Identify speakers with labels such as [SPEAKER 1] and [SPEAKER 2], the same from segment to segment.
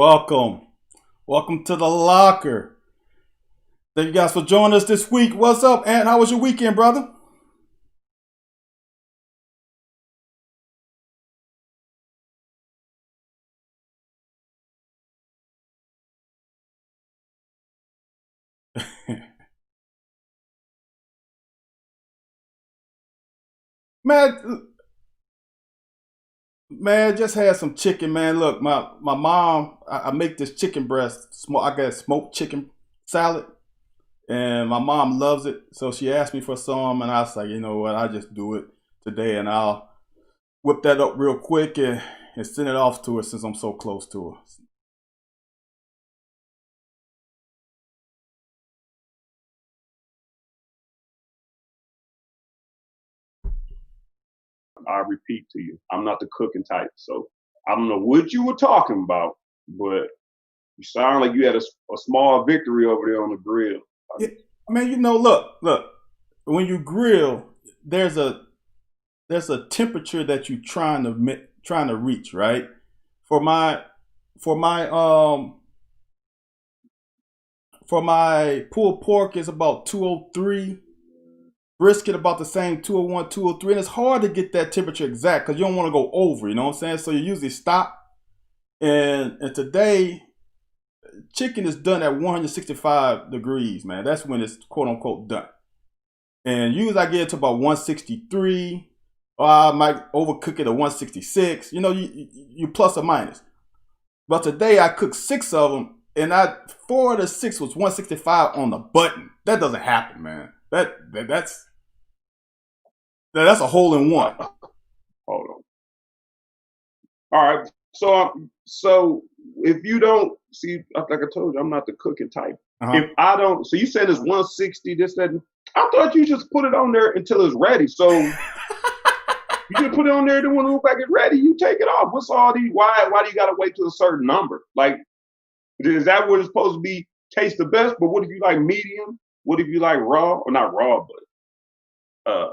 [SPEAKER 1] Welcome. Welcome to the locker. Thank you guys for joining us this week. What's up, Ant? How was your weekend, brother? Man, man, just had some chicken, man. Look, my mom, I make this chicken breast. I got smoked chicken salad, and my mom loves it. So she asked me for some, and I was like, you know what? I just do it today, and I'll whip that up real quick and send it off to her since I'm so close to her.
[SPEAKER 2] I repeat to you, I'm not the cooking type. So I don't know what you were talking about, but you sound like you had a small victory over there on the grill.
[SPEAKER 1] Yeah, man, look. When you grill, there's a there's a temperature that you're trying to reach, right? For my for my um for my pulled pork is about 203. Brisket about the same 201, 203, and it's hard to get that temperature exact because you don't want to go over. You know what I'm saying? So you usually stop. And today, chicken is done at 165 degrees, man. That's when it's quote unquote done. And usually I get it to about 163, or I might overcook it at 166. You plus or minus. But today I cooked six of them, and four of the six was 165 on the button. That doesn't happen, man. That's a hole in one.
[SPEAKER 2] Hold on. All right. So if you don't see, like I told you, I'm not the cooking type.
[SPEAKER 1] Uh-huh.
[SPEAKER 2] If I don't, so you said it's 160. This that. I thought you just put it on there until it's ready. So you just put it on there. Then when it looks like it's ready, you take it off. What's all these? Why do you got to wait to a certain number? Like, is that what it's supposed to be? Taste the best. But what if you like medium? What if you like raw or not raw, but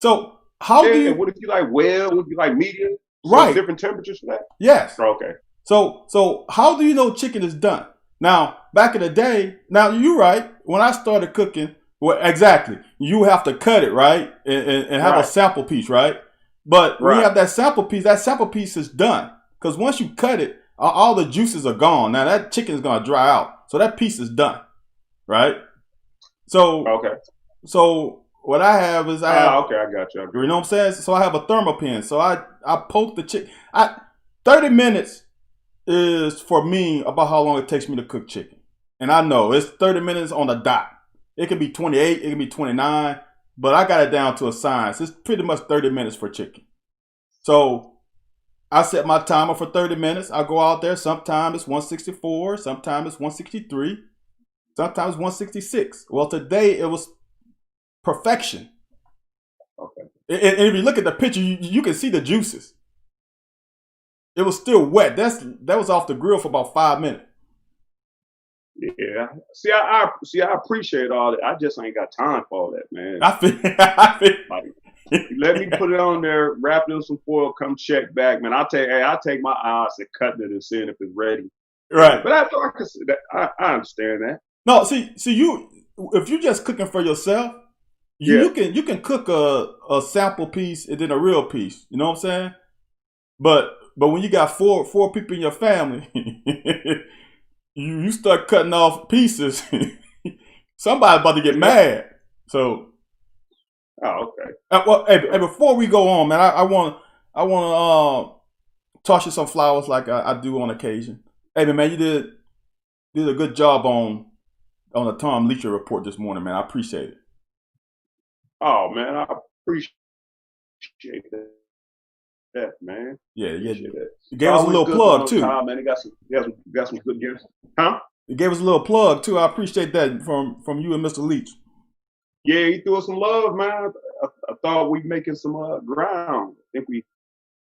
[SPEAKER 1] So how do
[SPEAKER 2] yeah?
[SPEAKER 1] you
[SPEAKER 2] What if you like well? What if you like medium? So
[SPEAKER 1] right?
[SPEAKER 2] different temperatures for that.
[SPEAKER 1] Yes.
[SPEAKER 2] Okay.
[SPEAKER 1] So how do you know chicken is done? Now, back in the day, now you're right. When I started cooking, well, exactly, you have to cut it, right? And have a
[SPEAKER 2] Right.
[SPEAKER 1] sample piece, right? But when you
[SPEAKER 2] Right.
[SPEAKER 1] have that sample piece is done. Because once you cut it, all the juices are gone. Now that chicken is gonna dry out. So that piece is done, right? So
[SPEAKER 2] Okay.
[SPEAKER 1] so what I have is I have
[SPEAKER 2] Okay. I got you.
[SPEAKER 1] you know what I'm saying? So I have a thermal pen. So I poke the chicken. 30 minutes is for me about how long it takes me to cook chicken. And I know it's 30 minutes on the dot. It can be 28, it can be 29, but I got it down to a science. It's pretty much 30 minutes for chicken. So I set my timer for 30 minutes. I go out there. Sometimes it's 164, sometimes it's 163, sometimes 166. Well, today it was perfection.
[SPEAKER 2] Okay.
[SPEAKER 1] And if you look at the picture, you can see the juices. It was still wet. That was off the grill for about 5 minutes.
[SPEAKER 2] Yeah. See, I appreciate all that. I just ain't got time for all that, man.
[SPEAKER 1] I feel, I
[SPEAKER 2] Like,
[SPEAKER 1] feel
[SPEAKER 2] let me put it on there, wrap it in some foil, come check back, man. I take my eyes at cutting it and seeing if it's ready.
[SPEAKER 1] right.
[SPEAKER 2] But I thought I could see that. I understand that.
[SPEAKER 1] No, see, you if you're just cooking for yourself,
[SPEAKER 2] Yeah.
[SPEAKER 1] you can cook a sample piece and then a real piece. You know what I'm saying? But when you got four people in your family, you start cutting off pieces. Somebody's about to get mad. So
[SPEAKER 2] Oh, okay.
[SPEAKER 1] well, hey, before we go on, man, I want to toss you some flowers like I do on occasion. Hey, man, you did a good job on the Tom Leacher report this morning, man. I appreciate it.
[SPEAKER 2] Oh man, I appreciate that, man.
[SPEAKER 1] Yeah, yeah.
[SPEAKER 2] Appreciate that.
[SPEAKER 1] You
[SPEAKER 2] It's
[SPEAKER 1] gave us a
[SPEAKER 2] always
[SPEAKER 1] little
[SPEAKER 2] good to
[SPEAKER 1] plug
[SPEAKER 2] know
[SPEAKER 1] too.
[SPEAKER 2] Tom, man. He got some good gifts. Huh?
[SPEAKER 1] You gave us a little plug too. I appreciate that from you and Mr. Leach.
[SPEAKER 2] Yeah, he threw us some love, man. I thought we making some ground. I think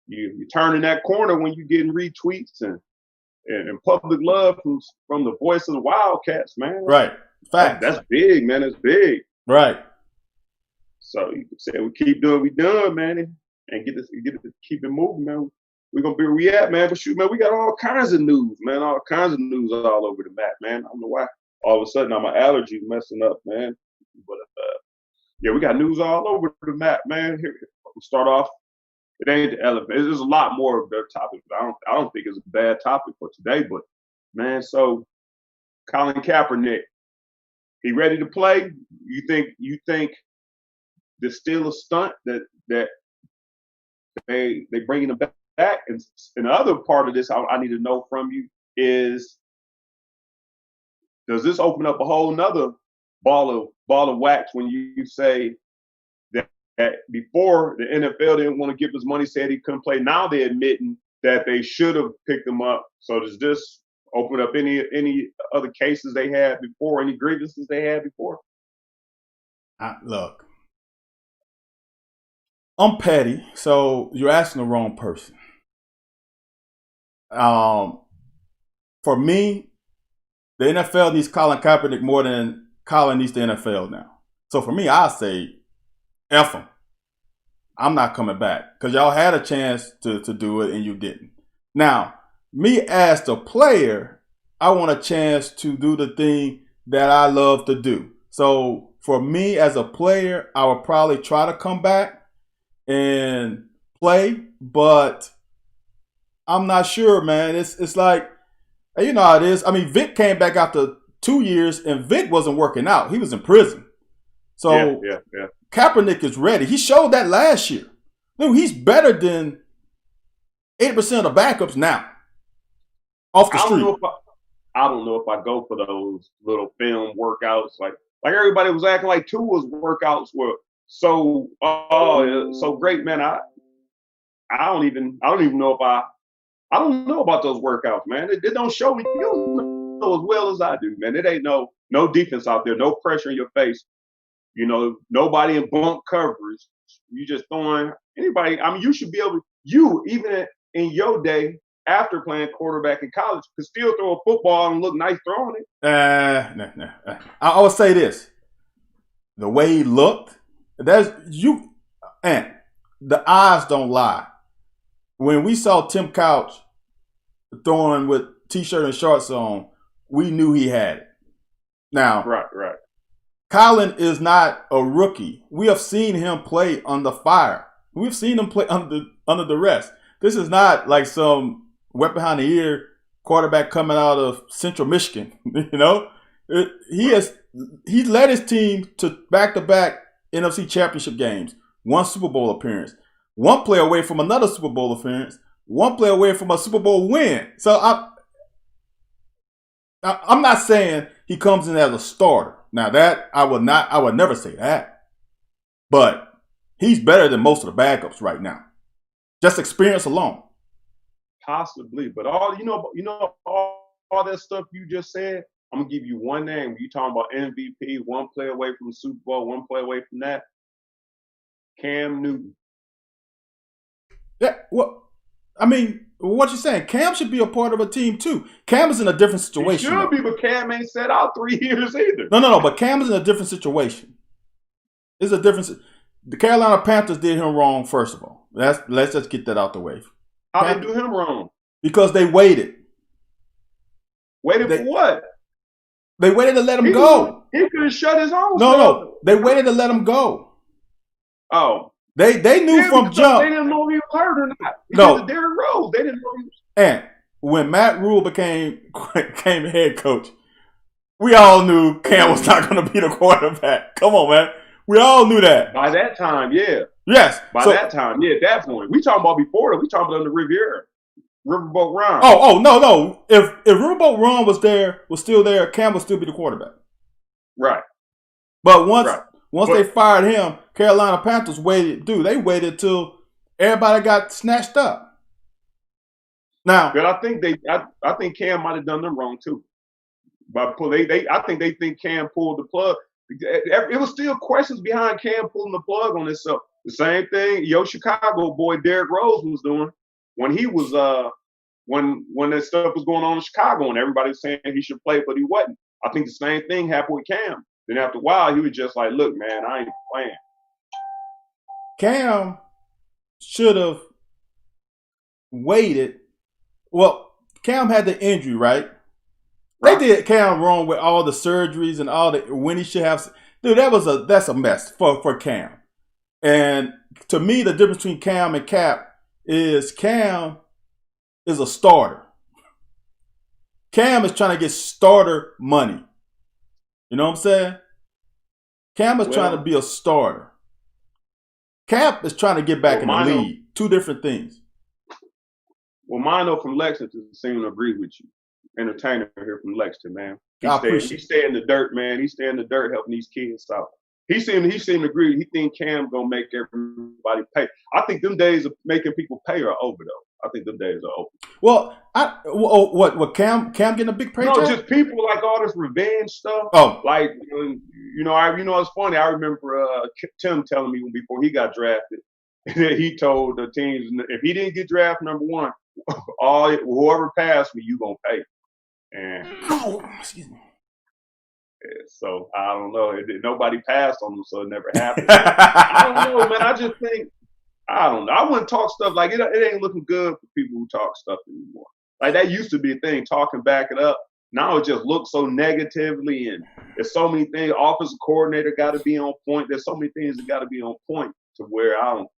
[SPEAKER 2] you turning that corner when you getting retweets and public love from the voice of the Wildcats, man.
[SPEAKER 1] Right. Facts.
[SPEAKER 2] That's big, man. It's big.
[SPEAKER 1] Right.
[SPEAKER 2] So you can say we keep doing what we done, man, and keep it moving, man. we're gonna be where we at, man. But shoot, man, we got all kinds of news, man. All kinds of news all over the map, man. I don't know why. All of a sudden, my allergies messing up, man. But yeah, we got news all over the map, man. Here, we'll start off. It ain't the elephant. There's a lot more of their topics. But I don't think it's a bad topic for today. But man, so Colin Kaepernick, he ready to play? You think there's still a stunt that they bringing him back? And the other part of this I need to know from you is, does this open up a whole nother ball of wax when you say that before the NFL didn't want to give his money, said he couldn't play. Now they're admitting that they should have picked him up. So does this open up any other cases they had before, any grievances they had before?
[SPEAKER 1] Look, I'm petty, so you're asking the wrong person. For me, the NFL needs Colin Kaepernick more than Colin needs the NFL now. So for me, I say, F him. I'm not coming back because y'all had a chance to do it and you didn't. Now, me as the player, I want a chance to do the thing that I love to do. So for me as a player, I would probably try to come back and play, but I'm not sure, man. It's like, you know how it is. I mean, Vic came back after 2 years and Vic wasn't working out. He was in prison. So
[SPEAKER 2] yeah.
[SPEAKER 1] Kaepernick is ready. He showed that last year. Dude, he's better than 80% of the backups now. Off the street.
[SPEAKER 2] I don't know if I go for those little film workouts. Like everybody was acting like Tua's workouts were so great, man. I don't even know if I don't know about those workouts, man. It don't show me. You know as well as I do, man. It ain't no defense out there, no pressure in your face. You know, nobody in bump coverage. You just throwing anybody. I mean, you should be able to, even in your day, after playing quarterback in college, could still throw a football and look nice throwing it.
[SPEAKER 1] No. I would say this. The way he looked, and the eyes don't lie. When we saw Tim Couch throwing with t-shirt and shorts on, we knew he had it. Now,
[SPEAKER 2] right.
[SPEAKER 1] Colin is not a rookie. We have seen him play under fire. We've seen him play under duress. This is not like some wet behind the ear quarterback coming out of Central Michigan. You know, he's led his team to back-to-back NFC Championship games, one Super Bowl appearance, one play away from another Super Bowl appearance, one play away from a Super Bowl win. So I'm not saying he comes in as a starter. Now that I would never say that. But he's better than most of the backups right now. Just experience alone.
[SPEAKER 2] Possibly, but all that stuff you just said, I'm gonna give you one name. You talking about MVP, one play away from the Super Bowl, one play away from that. Cam Newton.
[SPEAKER 1] Yeah, well, I mean, what you saying? Cam should be a part of a team too. Cam is in a different situation.
[SPEAKER 2] He should be, but Cam ain't set out 3 years either.
[SPEAKER 1] No. But Cam is in a different situation. It's a difference. The Carolina Panthers did him wrong. First of all, let's just get that out the way.
[SPEAKER 2] How they do him wrong?
[SPEAKER 1] Because they waited.
[SPEAKER 2] Waited for what?
[SPEAKER 1] They waited to let him go.
[SPEAKER 2] He could have shut his own.
[SPEAKER 1] No. They waited to let him go.
[SPEAKER 2] Oh.
[SPEAKER 1] They knew from jump.
[SPEAKER 2] They didn't know he was hurt or not.
[SPEAKER 1] No.
[SPEAKER 2] Derrick Rose. They didn't know he was.
[SPEAKER 1] And when Matt Rule became head coach, we all knew Cam was not going to be the quarterback. Come on, man. We all knew that.
[SPEAKER 2] By that time, yeah.
[SPEAKER 1] Yes.
[SPEAKER 2] By that time, yeah, at that point. We talking about before that. We talking about on the Riviera. Riverboat Ron.
[SPEAKER 1] Oh, no. If Riverboat Ron was still there, Cam would still be the quarterback.
[SPEAKER 2] Right.
[SPEAKER 1] But once they fired him, Carolina Panthers waited. Dude, they waited till everybody got snatched up. Now,
[SPEAKER 2] but I think Cam might have done them wrong too. But I think they think Cam pulled the plug. It was still questions behind Cam pulling the plug on this. So the same thing your Chicago boy Derrick Rose was doing when he was when that stuff was going on in Chicago and everybody was saying he should play, but he wasn't. I think the same thing happened with Cam. Then after a while, he was just like, "Look, man, I ain't playing."
[SPEAKER 1] Cam should have waited. Well, Cam had the injury, right? They
[SPEAKER 2] Right.
[SPEAKER 1] did Cam wrong with all the surgeries and all the when he should have. Dude, that's a mess for Cam. And to me, the difference between Cam and Cap is Cam is a starter. Cam is trying to get starter money. You know what I'm saying? Cam is trying to be a starter. Cap is trying to get back in the league. Two different ththings.
[SPEAKER 2] Well, Mino from Lexington seemed to agree with you. Entertainer here from Lexington, man. He stay in the dirt, man. He stay in the dirt helping these kids out. He seemed to agree. He think Cam gonna make everybody pay. I think them days of making people pay are over though. I think them days are over.
[SPEAKER 1] Well, what Cam getting a big paycheck?
[SPEAKER 2] No, just people like all this revenge stuff.
[SPEAKER 1] Oh,
[SPEAKER 2] like it's funny. I remember Tim telling me before he got drafted, he told the teams if he didn't get drafted number one, whoever passed me, you gonna pay. And
[SPEAKER 1] excuse me.
[SPEAKER 2] So I don't know. Nobody passed on them, so it never happened. I don't know, man. I just think I don't know. I wouldn't talk stuff like it ain't looking good for people who talk stuff anymore. Like that used to be a thing, talking back it up. Now it just looks so negatively, and there's so many things. Offensive coordinator got to be on point. There's so many things that got to be on point to where I don't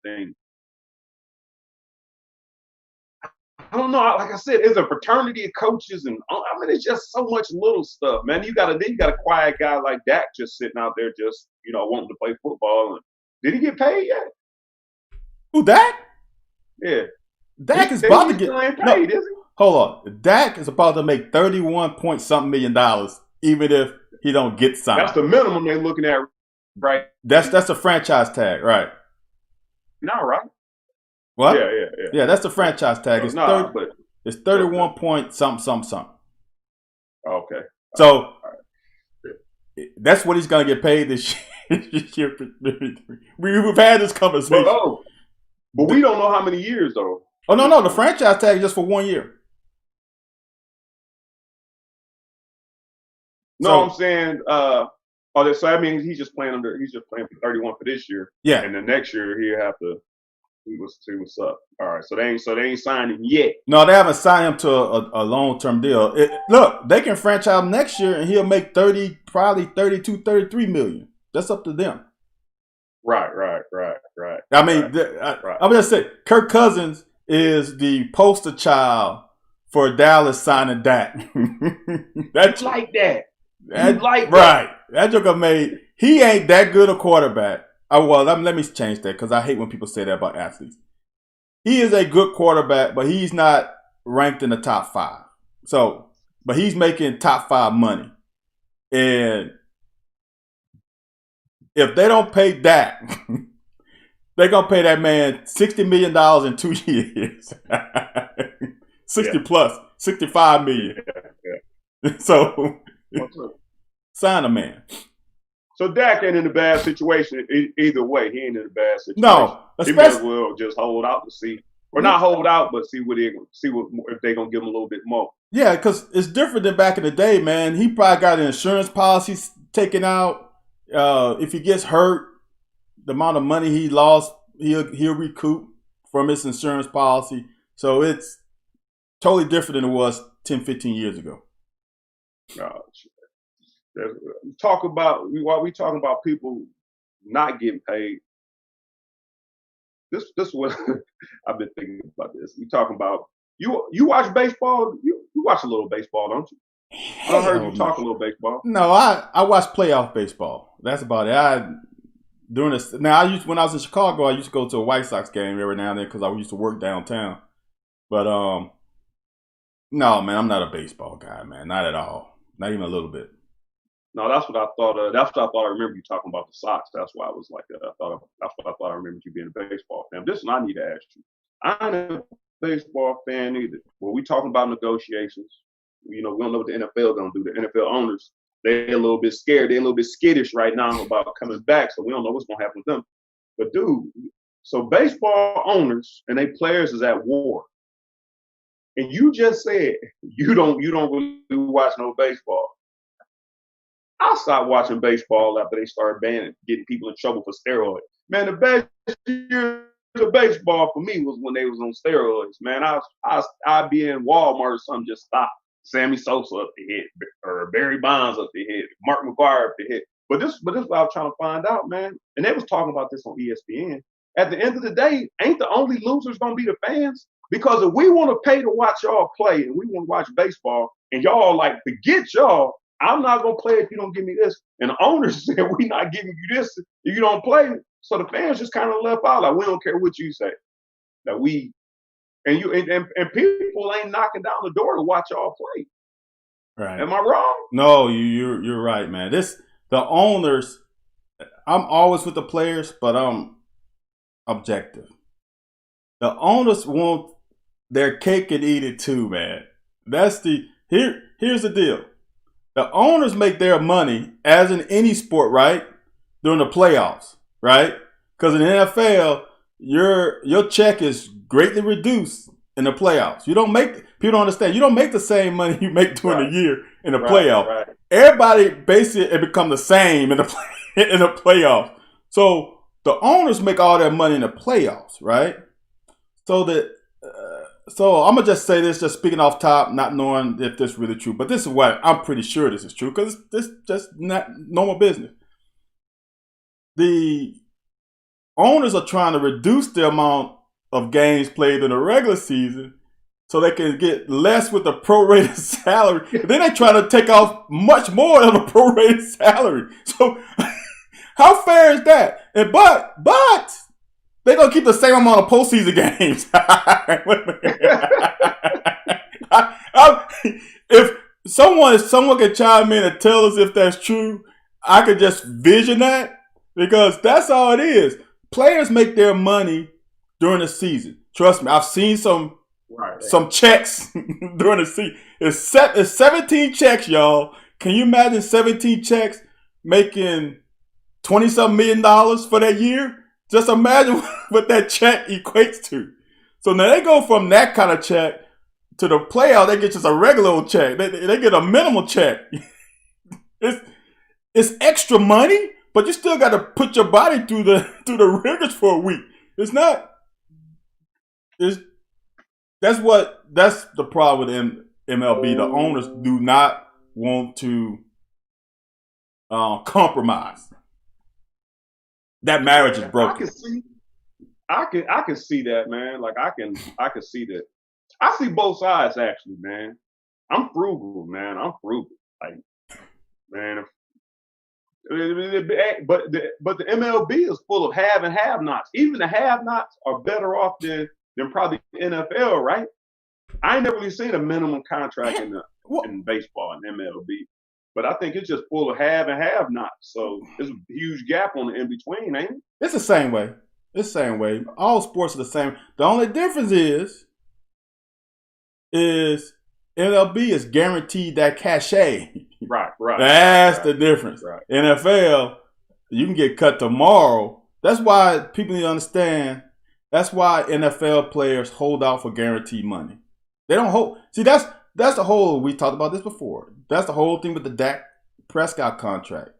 [SPEAKER 2] know. Like I said, it's a fraternity of coaches, and I mean, it's just so much little stuff, man. You got a quiet guy like Dak just sitting out there, just wanting to play football. And did he get paid yet?
[SPEAKER 1] Who, Dak?
[SPEAKER 2] Yeah,
[SPEAKER 1] Dak is about to get
[SPEAKER 2] paid, is he?
[SPEAKER 1] Hold on, Dak is about to make $31-point-something million, even if he don't get signed.
[SPEAKER 2] That's the minimum they're looking at, right?
[SPEAKER 1] That's a franchise tag, right?
[SPEAKER 2] No, right?
[SPEAKER 1] What?
[SPEAKER 2] Yeah.
[SPEAKER 1] Yeah, that's the franchise tag. It's 31 point something.
[SPEAKER 2] Okay.
[SPEAKER 1] So that's what he's gonna get paid this year. We've had this conversation.
[SPEAKER 2] But we don't know how many years though.
[SPEAKER 1] Oh no, the franchise tag is just for 1 year.
[SPEAKER 2] No, I'm saying so that means he's just playing for 31 for this year.
[SPEAKER 1] Yeah.
[SPEAKER 2] And the next year he'll have to see what's up. All right. So they ain't signed him yet.
[SPEAKER 1] No, they haven't signed him to a long-term deal. Look, they can franchise him next year and he'll make probably 32, 33 million. That's up to them.
[SPEAKER 2] Right.
[SPEAKER 1] I mean, I'm just saying, Kirk Cousins is the poster child for Dallas signing Dak.
[SPEAKER 2] That's like that.
[SPEAKER 1] Right. That joker he ain't that good a quarterback. Let me change that because I hate when people say that about athletes. He is a good quarterback, but he's not ranked in the top 5. So, but he's making top 5 money. And if they don't pay Dak, they're going to pay that man $60 million in 2 years. 60 plus, $65 million. Yeah. So, sign a man.
[SPEAKER 2] So Dak ain't in a bad situation either way. He ain't in a bad situation.
[SPEAKER 1] No,
[SPEAKER 2] he may as well just hold out to see, or not hold out, but see if they're gonna give him a little bit more.
[SPEAKER 1] Yeah, because it's different than back in the day, man. He probably got an insurance policy taken out. If he gets hurt, the amount of money he lost, he'll recoup from his insurance policy. So it's totally different than it was 10, 15 years ago.
[SPEAKER 2] While we talking about people not getting paid, this what I've been thinking about this. We talking about you watch baseball. You watch a little baseball, don't you? I heard you talk a little baseball.
[SPEAKER 1] No, I watch playoff baseball. That's about it. When I was in Chicago, I used to go to a White Sox game every now and then because I used to work downtown. But no, man, I'm not a baseball guy, man. Not at all. Not even a little bit.
[SPEAKER 2] No, that's what I thought. That's what I thought. I remember you talking about the Sox. That's why I was like, that's what I thought. I remembered you being a baseball fan. This one I need to ask you. I ain't a baseball fan either. Well, we talking about negotiations. We don't know what the NFL gonna do. The NFL owners, they're a little bit scared. They're a little bit skittish right now about coming back. So we don't know what's gonna happen with them. But dude, so baseball owners and they players is at war. And you just said you don't really watch no baseball. I stopped watching baseball after they started getting people in trouble for steroids. Man, the best year of baseball for me was when they was on steroids, man. I'd be in Walmart or something, just stop. Sammy Sosa up the hit, or Barry Bonds up the hit, Mark McGwire up the hit. But this is what I was trying to find out, man. And they was talking about this on ESPN. At the end of the day, ain't the only losers gonna be the fans? Because if we want to pay to watch y'all play and we want to watch baseball, and y'all like forget y'all, I'm not gonna play if you don't give me this. And the owners said we not giving you this if you don't play. So the fans just kind of left out like we don't care what you say. That we and you and people ain't knocking down the door to watch y'all play.
[SPEAKER 1] Right?
[SPEAKER 2] Am I wrong?
[SPEAKER 1] No, you're right, man. The owners. I'm always with the players, but I'm objective. The owners want their cake and eat it too, man. Here's the deal. The owners make their money, as in any sport, right, during the playoffs, right? Because in the NFL, your check is greatly reduced in the playoffs. People don't understand. You don't make the same money you make during the year in the playoff.
[SPEAKER 2] Right.
[SPEAKER 1] Everybody basically it become the same in the playoffs. So the owners make all their money in the playoffs, right? So I'm gonna just say this, just speaking off top, not knowing if this is really true, but this is what I'm pretty sure this is true because this is just not normal business. The owners are trying to reduce the amount of games played in the regular season so they can get less with the prorated salary. Then they try to take off much more of the prorated salary. So how fair is that? But they're going to keep the same amount of postseason games. If someone can chime in and tell us if that's true, I could just vision that because that's all it is. Players make their money during the season. Trust me, I've seen some checks during the season. It's 17 checks, y'all. Can you imagine 17 checks making $20-something million for that year? Just imagine what that check equates to. So now they go from that kind of check to the playoff. They get just a regular old check. They get a minimal check. It's extra money, but you still got to put your body through the rigors for a week. It's not. That's the problem with MLB. The owners do not want to compromise. That marriage is broken.
[SPEAKER 2] I can see that, man. Like I can see that. I see both sides actually, man. I'm frugal, man. Like, man. But the MLB is full of have and have-nots. Even the have-nots are better off than probably the NFL, right? I ain't never really seen a minimum contract in baseball and MLB. But I think it's just full of have and have-nots. So there's a huge gap on the in-between, ain't it?
[SPEAKER 1] It's the same way. All sports are the same. The only difference is MLB is guaranteed that cachet.
[SPEAKER 2] Right.
[SPEAKER 1] That's the difference.
[SPEAKER 2] Right.
[SPEAKER 1] NFL, you can get cut tomorrow. That's why people need to understand. That's why NFL players hold out for guaranteed money. They don't hold. See, that's the whole. We talked about this before. That's the whole thing with the Dak Prescott contract.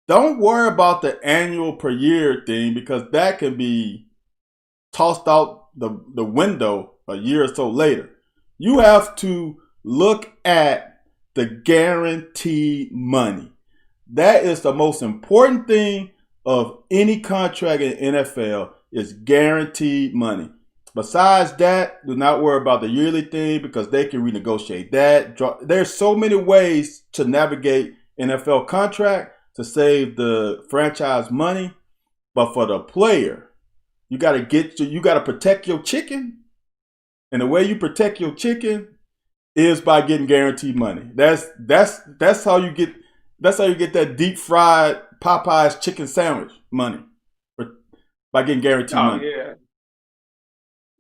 [SPEAKER 1] Don't worry about the annual per year thing because that can be tossed out the window a year or so later. You have to look at the guaranteed money. That is the most important thing of any contract in NFL is guaranteed money. Besides that, do not worry about the yearly thing because they can renegotiate that. There's so many ways to navigate NFL contract to save the franchise money. But for the player, you got to protect your chicken. And the way you protect your chicken is by getting guaranteed money. That's how you get that deep fried Popeye's chicken sandwich money by getting guaranteed money.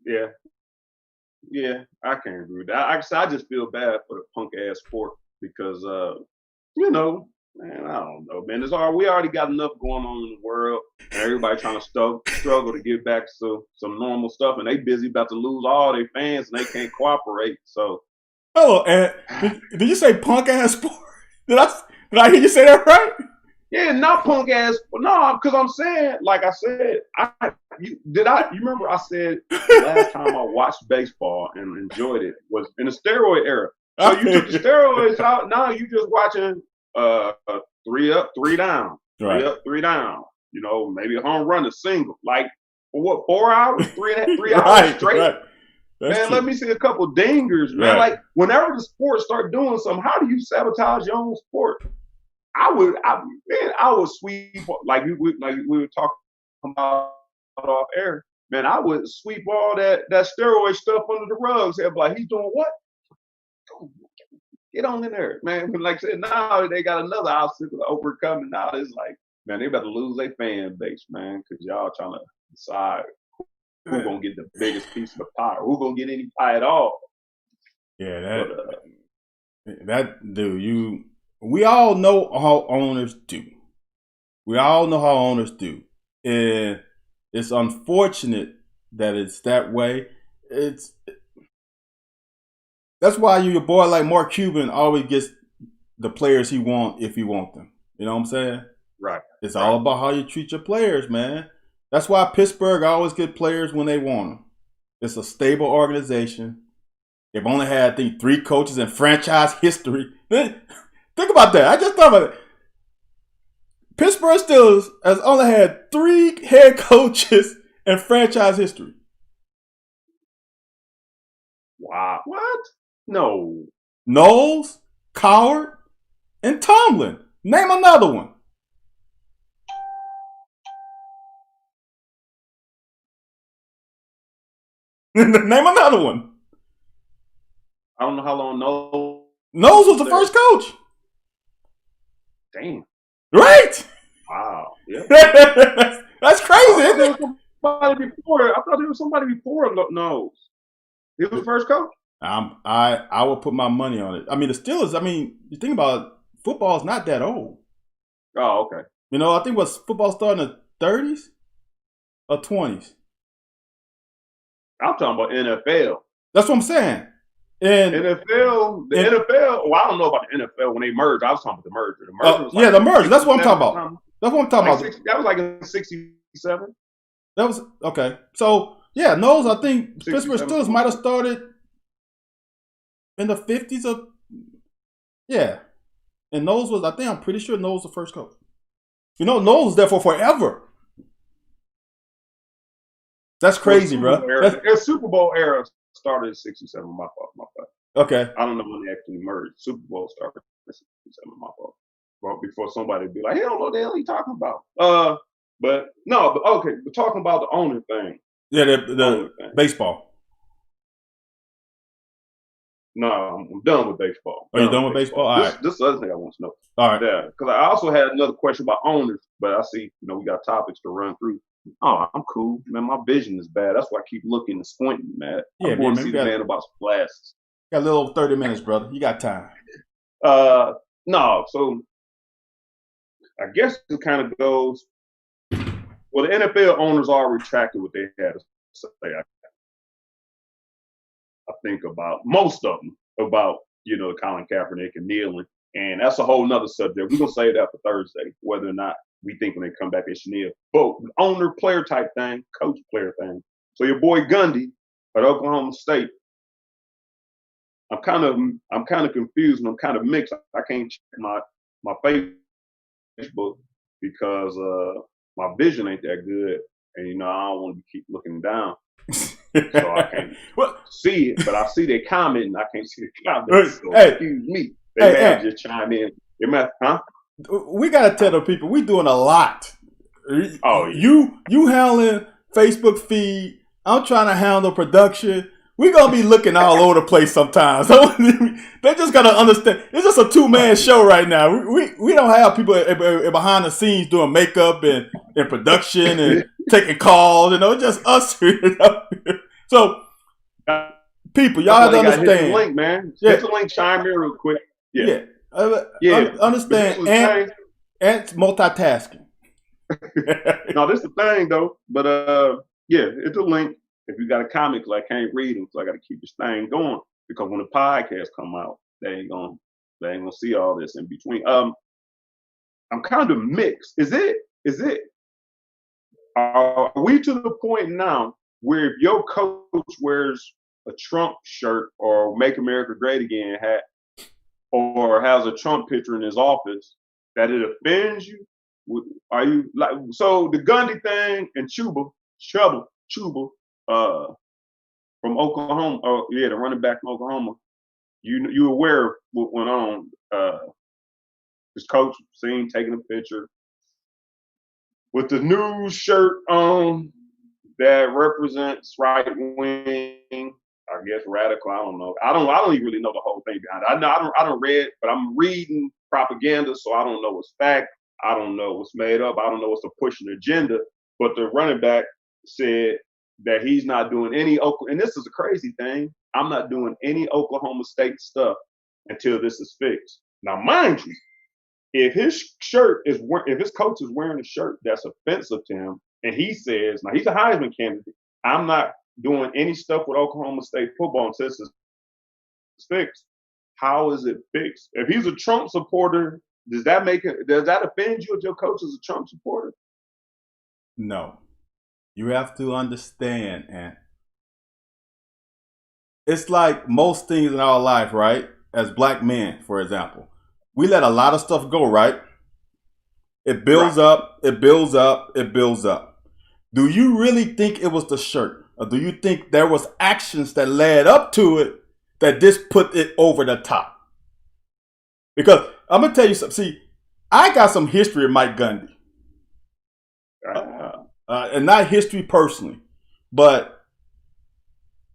[SPEAKER 2] Yeah, I can't agree with that. I just feel bad for the punk ass sport because man, I don't know, man. We already got enough going on in the world, and everybody trying to struggle to get back to some normal stuff, and they busy about to lose all their fans, and they can't cooperate. So,
[SPEAKER 1] and did you say punk ass sport? Did I hear you say that right?
[SPEAKER 2] Yeah, not punk ass. No, because I'm saying, like I said, you remember I said the last time I watched baseball and enjoyed it was in the steroid era. So you took the steroids out. Now you just watching 3 up, 3 down, 3
[SPEAKER 1] Right.
[SPEAKER 2] up, 3 down. You know, maybe a home run, a single. Like for what, 4 hours, 3 hours straight.
[SPEAKER 1] Right. That's
[SPEAKER 2] Man,
[SPEAKER 1] true.
[SPEAKER 2] let me see a couple dingers, man.
[SPEAKER 1] Right.
[SPEAKER 2] Like whenever the sport start doing something, how do you sabotage your own sport? I would sweep like we were talking about off air. Man, I would sweep all that steroid stuff under the rugs. They'd be like, he's doing what? Get on in there, man. But like I said, now they got another obstacle to overcome. Now it's like, man, they better lose their fan base, man, because y'all trying to decide who gonna get the biggest piece of the pie, or who gonna get any pie at all.
[SPEAKER 1] Yeah, that dude, we all know how owners do. We all know how owners do. And it's unfortunate that it's that way. That's why your boy like Mark Cuban always gets the players he wants if he want them. You know what I'm saying?
[SPEAKER 2] Right.
[SPEAKER 1] It's all about how you treat your players, man. That's why Pittsburgh always get players when they want them. It's a stable organization. They've only had, I think, 3 coaches in franchise history. Think about that. I just thought about it. Pittsburgh Steelers has only had 3 head coaches in franchise history.
[SPEAKER 2] Wow. What? No.
[SPEAKER 1] Knowles, Coward, and Tomlin. Name another one. Name another one.
[SPEAKER 2] I don't know how long
[SPEAKER 1] Knowles was the first coach.
[SPEAKER 2] Damn.
[SPEAKER 1] Right?
[SPEAKER 2] Wow. Yeah.
[SPEAKER 1] That's crazy, isn't it?
[SPEAKER 2] I thought there was somebody before Knowles. He was the first coach?
[SPEAKER 1] I would put my money on it. I mean, the Steelers, you think about it, football is not that old.
[SPEAKER 2] Oh, okay.
[SPEAKER 1] You know, I think football started in the 30s or 20s.
[SPEAKER 2] I'm talking about NFL.
[SPEAKER 1] That's what I'm saying. And
[SPEAKER 2] NFL, NFL. Well, I don't know about the NFL when they merged. I was talking about the merger. The merger was
[SPEAKER 1] the merger. That's what I'm talking about. That's what I'm talking about.
[SPEAKER 2] That was like in '67.
[SPEAKER 1] That was okay. So yeah, Knowles. I think Pittsburgh Steelers might have started in the 50s or and Knowles was. I'm pretty sure Knowles was the first coach. You know, Knowles was there for forever. That's crazy, bro.
[SPEAKER 2] The Super Bowl era started in '67. My fault.
[SPEAKER 1] Okay.
[SPEAKER 2] I don't know when they actually merged. Super Bowl started in '67. My fault. Well, before somebody would be like, "Hey, I don't know what the hell you talking about." But okay. We're talking about the owner thing.
[SPEAKER 1] Yeah, the baseball.
[SPEAKER 2] No, I'm done with baseball.
[SPEAKER 1] Are you done with baseball? All right.
[SPEAKER 2] This is the other thing I want to know.
[SPEAKER 1] All right.
[SPEAKER 2] Yeah, because I also had another question about owners, but I see, we got topics to run through. Oh, I'm cool, man. My vision is bad. That's why I keep looking and squinting, man.
[SPEAKER 1] Yeah,
[SPEAKER 2] I want to see the man about some glasses.
[SPEAKER 1] Got a little over 30 minutes, brother. You got time.
[SPEAKER 2] No, so I guess it kind of goes. Well, the NFL owners all retracted what they had to say. I think about most of them about Colin Kaepernick and kneeling, and that's a whole nother subject. We're gonna save that for Thursday, whether or not we think when they come back they should kneel. But owner player type thing, coach player thing. So your boy Gundy at Oklahoma State. I'm kind of confused and I'm kind of mixed. I can't check my Facebook because my vision ain't that good, and I don't want to keep looking down. So I can't see it, but I see they comment and I can't see the comments. So excuse me. They have just chime in.
[SPEAKER 1] We gotta tell the people we doing a lot.
[SPEAKER 2] Oh, yeah.
[SPEAKER 1] You handling Facebook feed. I'm trying to handle production. We gonna be looking all over the place sometimes. So they just gotta understand. It's just a 2-man show right now. We don't have people behind the scenes doing makeup and production and taking calls. It's just us. So people, y'all have to understand.
[SPEAKER 2] Hit the link, man. Hit the link. Chime in real quick. Yeah.
[SPEAKER 1] Understand. And multitasking.
[SPEAKER 2] No, this is the thing though. But it's a link. If you got a comment, because I can't read them, so I got to keep this thing going. Because when the podcast come out, they ain't gonna see all this in between. I'm kind of mixed. Is it? Are we to the point now where if your coach wears a Trump shirt or "Make America Great Again" hat, or has a Trump picture in his office, that it offends you? Are you like so the Gundy thing and Chuba, uh, from Oklahoma? Oh yeah, the running back from Oklahoma. You aware of what went on? His coach seen taking a picture with the news shirt on that represents right wing, I guess radical. I don't know. I don't even really know the whole thing behind it. I don't read, but I'm reading propaganda, so I don't know what's fact. I don't know what's made up. I don't know what's to push an agenda. But the running back said that he's not doing any and this is a crazy thing. I'm not doing any Oklahoma State stuff until this is fixed. Now, mind you, if his coach is wearing a shirt that's offensive to him, and he says, now he's a Heisman candidate, I'm not doing any stuff with Oklahoma State football until this is fixed. How is it fixed? If he's a Trump supporter, does that offend you if your coach is a Trump supporter?
[SPEAKER 1] No. You have to understand, and it's like most things in our life, right? As black men, for example, we let a lot of stuff go, right? It builds up, it builds up, it builds up. Do you really think it was the shirt? Or do you think there was actions that led up to it that just put it over the top? Because I'm going to tell you something. See, I got some history of Mike Gundy. And not history personally. But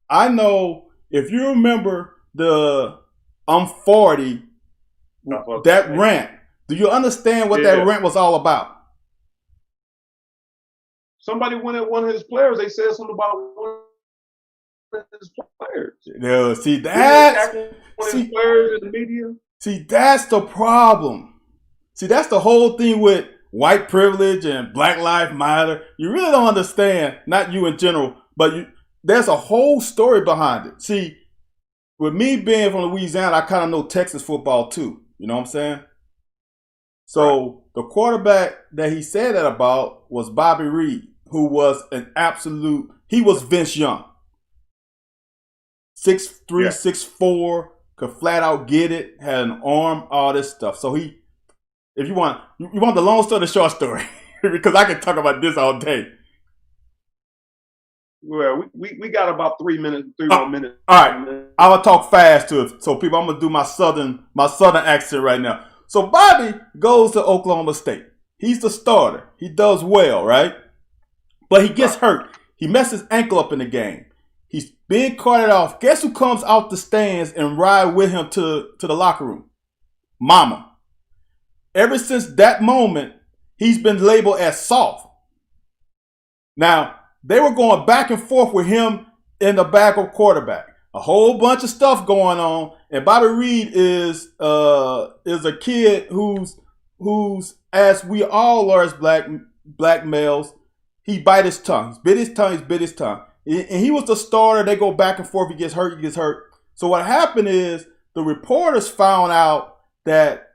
[SPEAKER 1] I know if you remember the I'm 40, that rant. Do you understand what that rant was all about?
[SPEAKER 2] Somebody went at one of his players. They said something about one of his players.
[SPEAKER 1] Yeah, see that's
[SPEAKER 2] players in the media.
[SPEAKER 1] See, that's the problem. See, that's the whole thing with white privilege and Black Lives Matter. You really don't understand, not you in general, but there's a whole story behind it. See, with me being from Louisiana, I kind of know Texas football too. You know what I'm saying? So the quarterback that he said that about was Bobby Reed, who was he was Vince Young. 6'3", 6'4", could flat out get it, had an arm, all this stuff. So if you want the long story, the short story, because I can talk about this all day.
[SPEAKER 2] Well, we got about 3 minutes, more minutes.
[SPEAKER 1] All right, I'm gonna talk fast to it. So people, I'm gonna do my southern accent right now. So Bobby goes to Oklahoma State. He's the starter. He does well, right? But he gets hurt. He messes his ankle up in the game. He's being carted off. Guess who comes out the stands and ride with him to the locker room? Mama. Ever since that moment, he's been labeled as soft. Now, they were going back and forth with him in the backup quarterback. A whole bunch of stuff going on. And Bobby Reed is a kid who's as we all are as black males, he bit his tongue. He's bit his tongue. And he was the starter. They go back and forth. He gets hurt. So what happened is the reporters found out that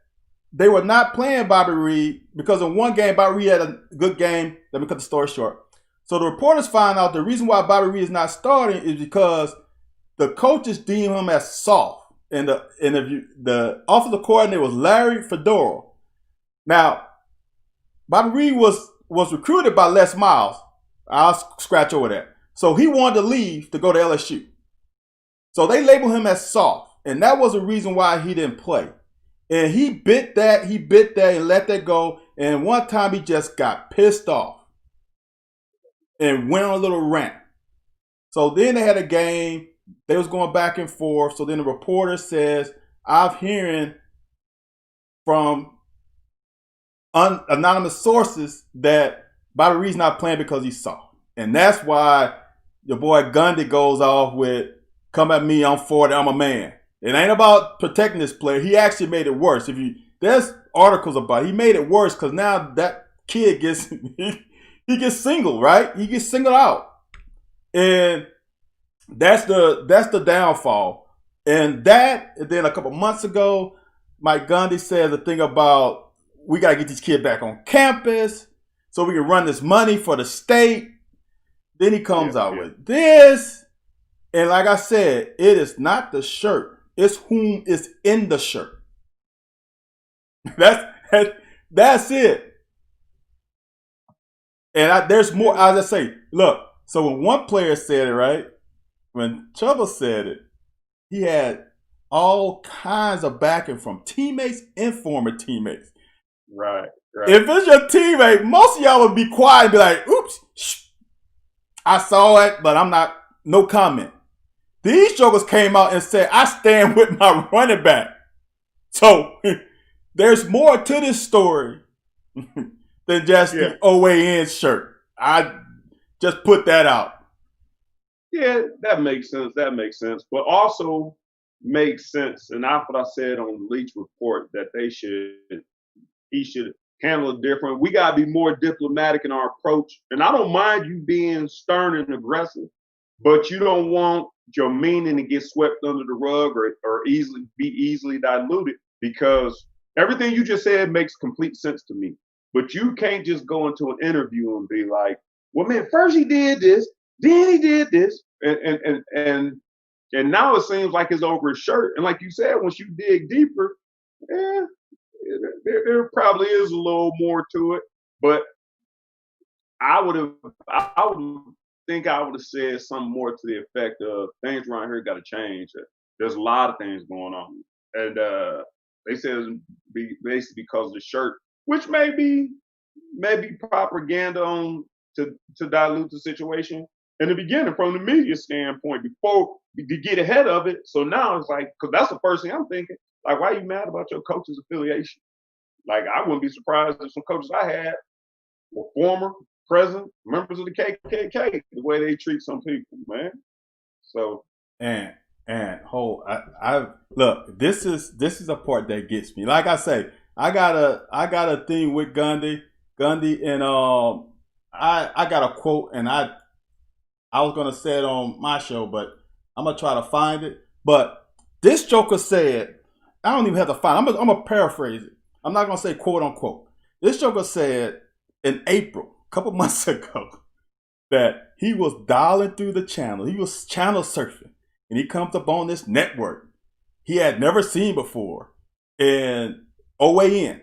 [SPEAKER 1] they were not playing Bobby Reed because in one game, Bobby Reed had a good game. Let me cut the story short. So the reporters found out the reason why Bobby Reed is not starting is because the coaches deem him as soft. And the offensive coordinator was Larry Fedora. Now, Bobby Reed was recruited by Les Miles. I'll scratch over that. So he wanted to leave to go to LSU. So they labeled him as soft. And that was the reason why he didn't play. And he bit that and let that go. And one time he just got pissed off and went on a little rant. So then they had a game. They was going back and forth. So then the reporter says, I'm hearing from anonymous sources that Bobby Reed's not playing because he's soft. And that's why your boy Gundy goes off with, come at me, I'm 40, I'm a man. It ain't about protecting this player. He actually made it worse. There's articles about it. He made it worse because now that kid gets he gets singled, right? He gets singled out. And that's the downfall. And then a couple months ago, Mike Gundy said the thing about we got to get these kids back on campus so we can run this money for the state. Then he comes out with this. And like I said, it is not the shirt. It's whom is in the shirt. That's it. And there's more. As I say, look, so when one player said it, right? When Chuba said it, he had all kinds of backing from teammates and former teammates.
[SPEAKER 2] Right.
[SPEAKER 1] If it's your teammate, most of y'all would be quiet and be like, oops, shh, I saw it, but I'm not, no comment. These jokers came out and said, I stand with my running back. So there's more to this story than just the OAN shirt. I just put that out.
[SPEAKER 2] Yeah, that makes sense. But also makes sense, and that's what I said on the Leach report, that he should handle it different. We gotta be more diplomatic in our approach. And I don't mind you being stern and aggressive, but you don't want your meaning to get swept under the rug or be easily diluted, because everything you just said makes complete sense to me. But you can't just go into an interview and be like, well, man, first he did this, then he did this, and now it seems like it's over his shirt. And like you said, once you dig deeper, there probably is a little more to it. But I would think I would have said something more to the effect of, things around here got to change. There's a lot of things going on, and they said it's basically because of the shirt, which may be propaganda to dilute the situation in the beginning from the media standpoint before to get ahead of it. So now it's like, because that's the first thing I'm thinking. Like, why are you mad about your coach's affiliation? Like, I wouldn't be surprised if some coaches I had were former, present members of the KKK, the way they treat some people, man. So
[SPEAKER 1] and I look, this is a part that gets me. Like I say, I got a thing with Gundy, and I got a quote, and I was gonna say it on my show, but I'm gonna try to find it. But this joker said, I don't even have to find it. I'm gonna paraphrase it. I'm not gonna say quote unquote. This joker said in April, a couple months ago, that he was dialing through the channel. He was channel surfing, and he comes up on this network he had never seen before, and OAN.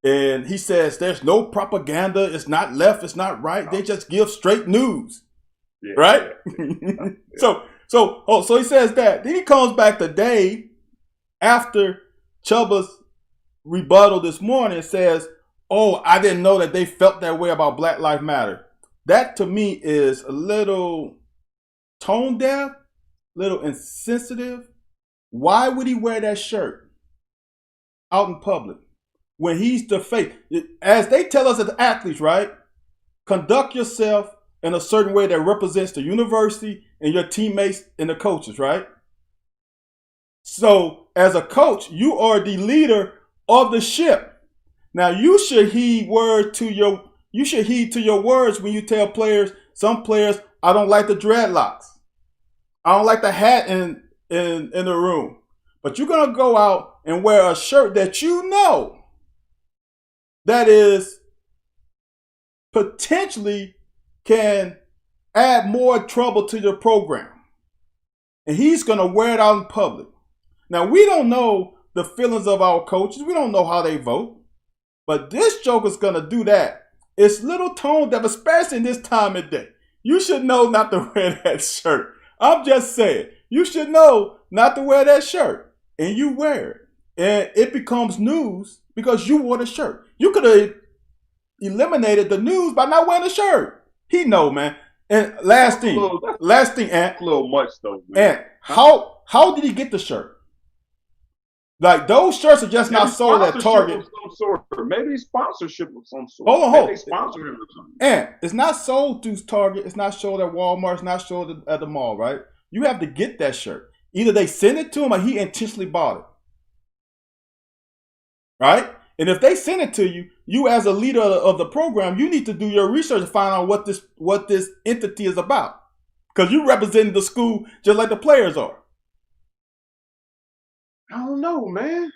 [SPEAKER 1] And he says there's no propaganda. It's not left. It's not right. They just give straight news, right? Yeah. So he says that. Then he comes back the day after Chuba's rebuttal this morning and says, "Oh, I didn't know that they felt that way about Black Lives Matter." That to me is a little tone deaf, a little insensitive. Why would he wear that shirt out in public when he's the face? As they tell us as athletes, right? Conduct yourself in a certain way that represents the university and your teammates and the coaches, right? So as a coach, you are the leader of the ship. Now you should heed to your words when you tell players, some players, I don't like the dreadlocks. I don't like the hat in the room. But you're gonna go out and wear a shirt that you know that is potentially can add more trouble to your program. And he's gonna wear it out in public. Now we don't know the feelings of our coaches. We don't know how they vote. But this joker's gonna do that. It's little tone deaf, especially in this time of day. You should know not to wear that shirt. I'm just saying, you should know not to wear that shirt. And you wear it. And it becomes news because you wore the shirt. You could have eliminated the news by not wearing the shirt. He know, man. And last thing, Ant.
[SPEAKER 2] A little much though, man.
[SPEAKER 1] Ant, how did he get the shirt? Like, those shirts are just not sold at Target.
[SPEAKER 2] Maybe sponsorship of some sort.
[SPEAKER 1] Hold on.
[SPEAKER 2] They sponsor him or something.
[SPEAKER 1] And it's not sold through Target. It's not sold at Walmart. It's not sold at the mall, right? You have to get that shirt. Either they send it to him or he intentionally bought it. Right? And if they send it to you, you as a leader of the program, you need to do your research to find out what this entity is about. Because you represent the school just like the players are.
[SPEAKER 2] I don't know, man.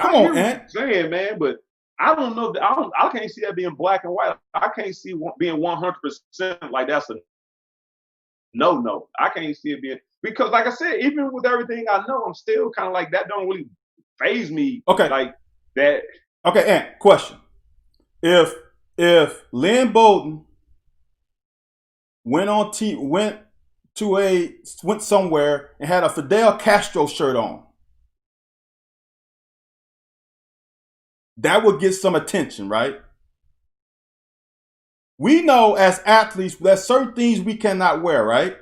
[SPEAKER 1] Come on, Ant.
[SPEAKER 2] Saying, man, but I don't know. I can't see that being black and white. I can't see being 100% like that's a no. I can't see it being because, like I said, even with everything I know, I'm still kind of like that. Don't really phase me
[SPEAKER 1] Okay.
[SPEAKER 2] like that.
[SPEAKER 1] Okay, Ant, question. If Lynn Bowden went somewhere and had a Fidel Castro shirt on, that would get some attention, right? We know as athletes there's certain things we cannot wear, right?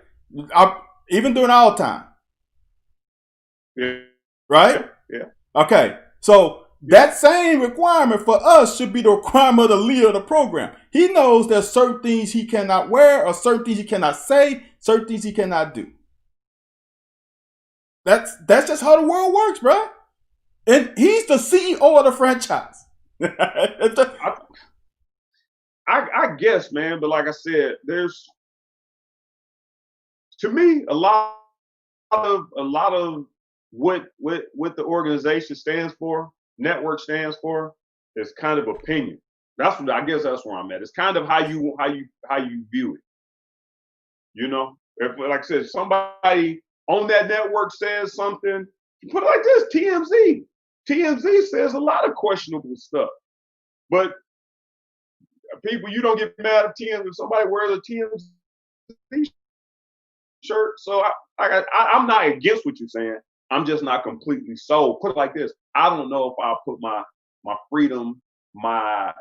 [SPEAKER 1] Even during our time.
[SPEAKER 2] Yeah.
[SPEAKER 1] Right?
[SPEAKER 2] Yeah.
[SPEAKER 1] Okay. So that same requirement for us should be the requirement of the leader of the program. He knows there's certain things he cannot wear or certain things he cannot say, certain things he cannot do. That's just how the world works, bro. And he's the CEO of the franchise.
[SPEAKER 2] I guess, man, but like I said, there's to me a lot of what the organization stands for, network stands for, is kind of opinion. That's what I guess that's where I'm at. It's kind of how you view it. You know, if like I said, somebody on that network says something, you put it like this: TMZ. TMZ says a lot of questionable stuff, but people, you don't get mad at TMZ if somebody wears a TMZ shirt. So I'm not against what you're saying. I'm just not completely sold. Put it like this: I don't know if I'll put my freedom, my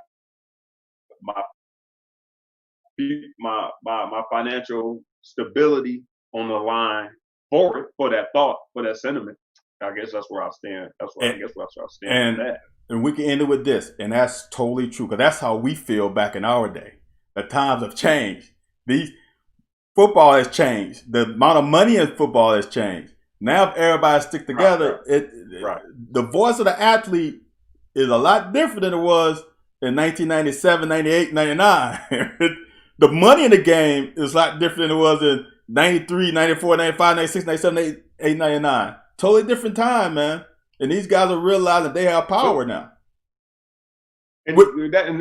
[SPEAKER 2] financial stability on the line for that thought, for that sentiment. I guess that's where I stand. I guess that's where I stand with that.
[SPEAKER 1] And we can end it with this, and that's totally true, because that's how we feel back in our day. The times have changed. Football has changed. The amount of money in football has changed. Now if everybody stick together,
[SPEAKER 2] right.
[SPEAKER 1] The voice of the athlete is a lot different than it was in 1997, 98, 99. The money in the game is a lot different than it was in 93, 94, 95, 96, 97, 98, 99. Totally different time, man. And these guys are realizing they have power now.
[SPEAKER 2] And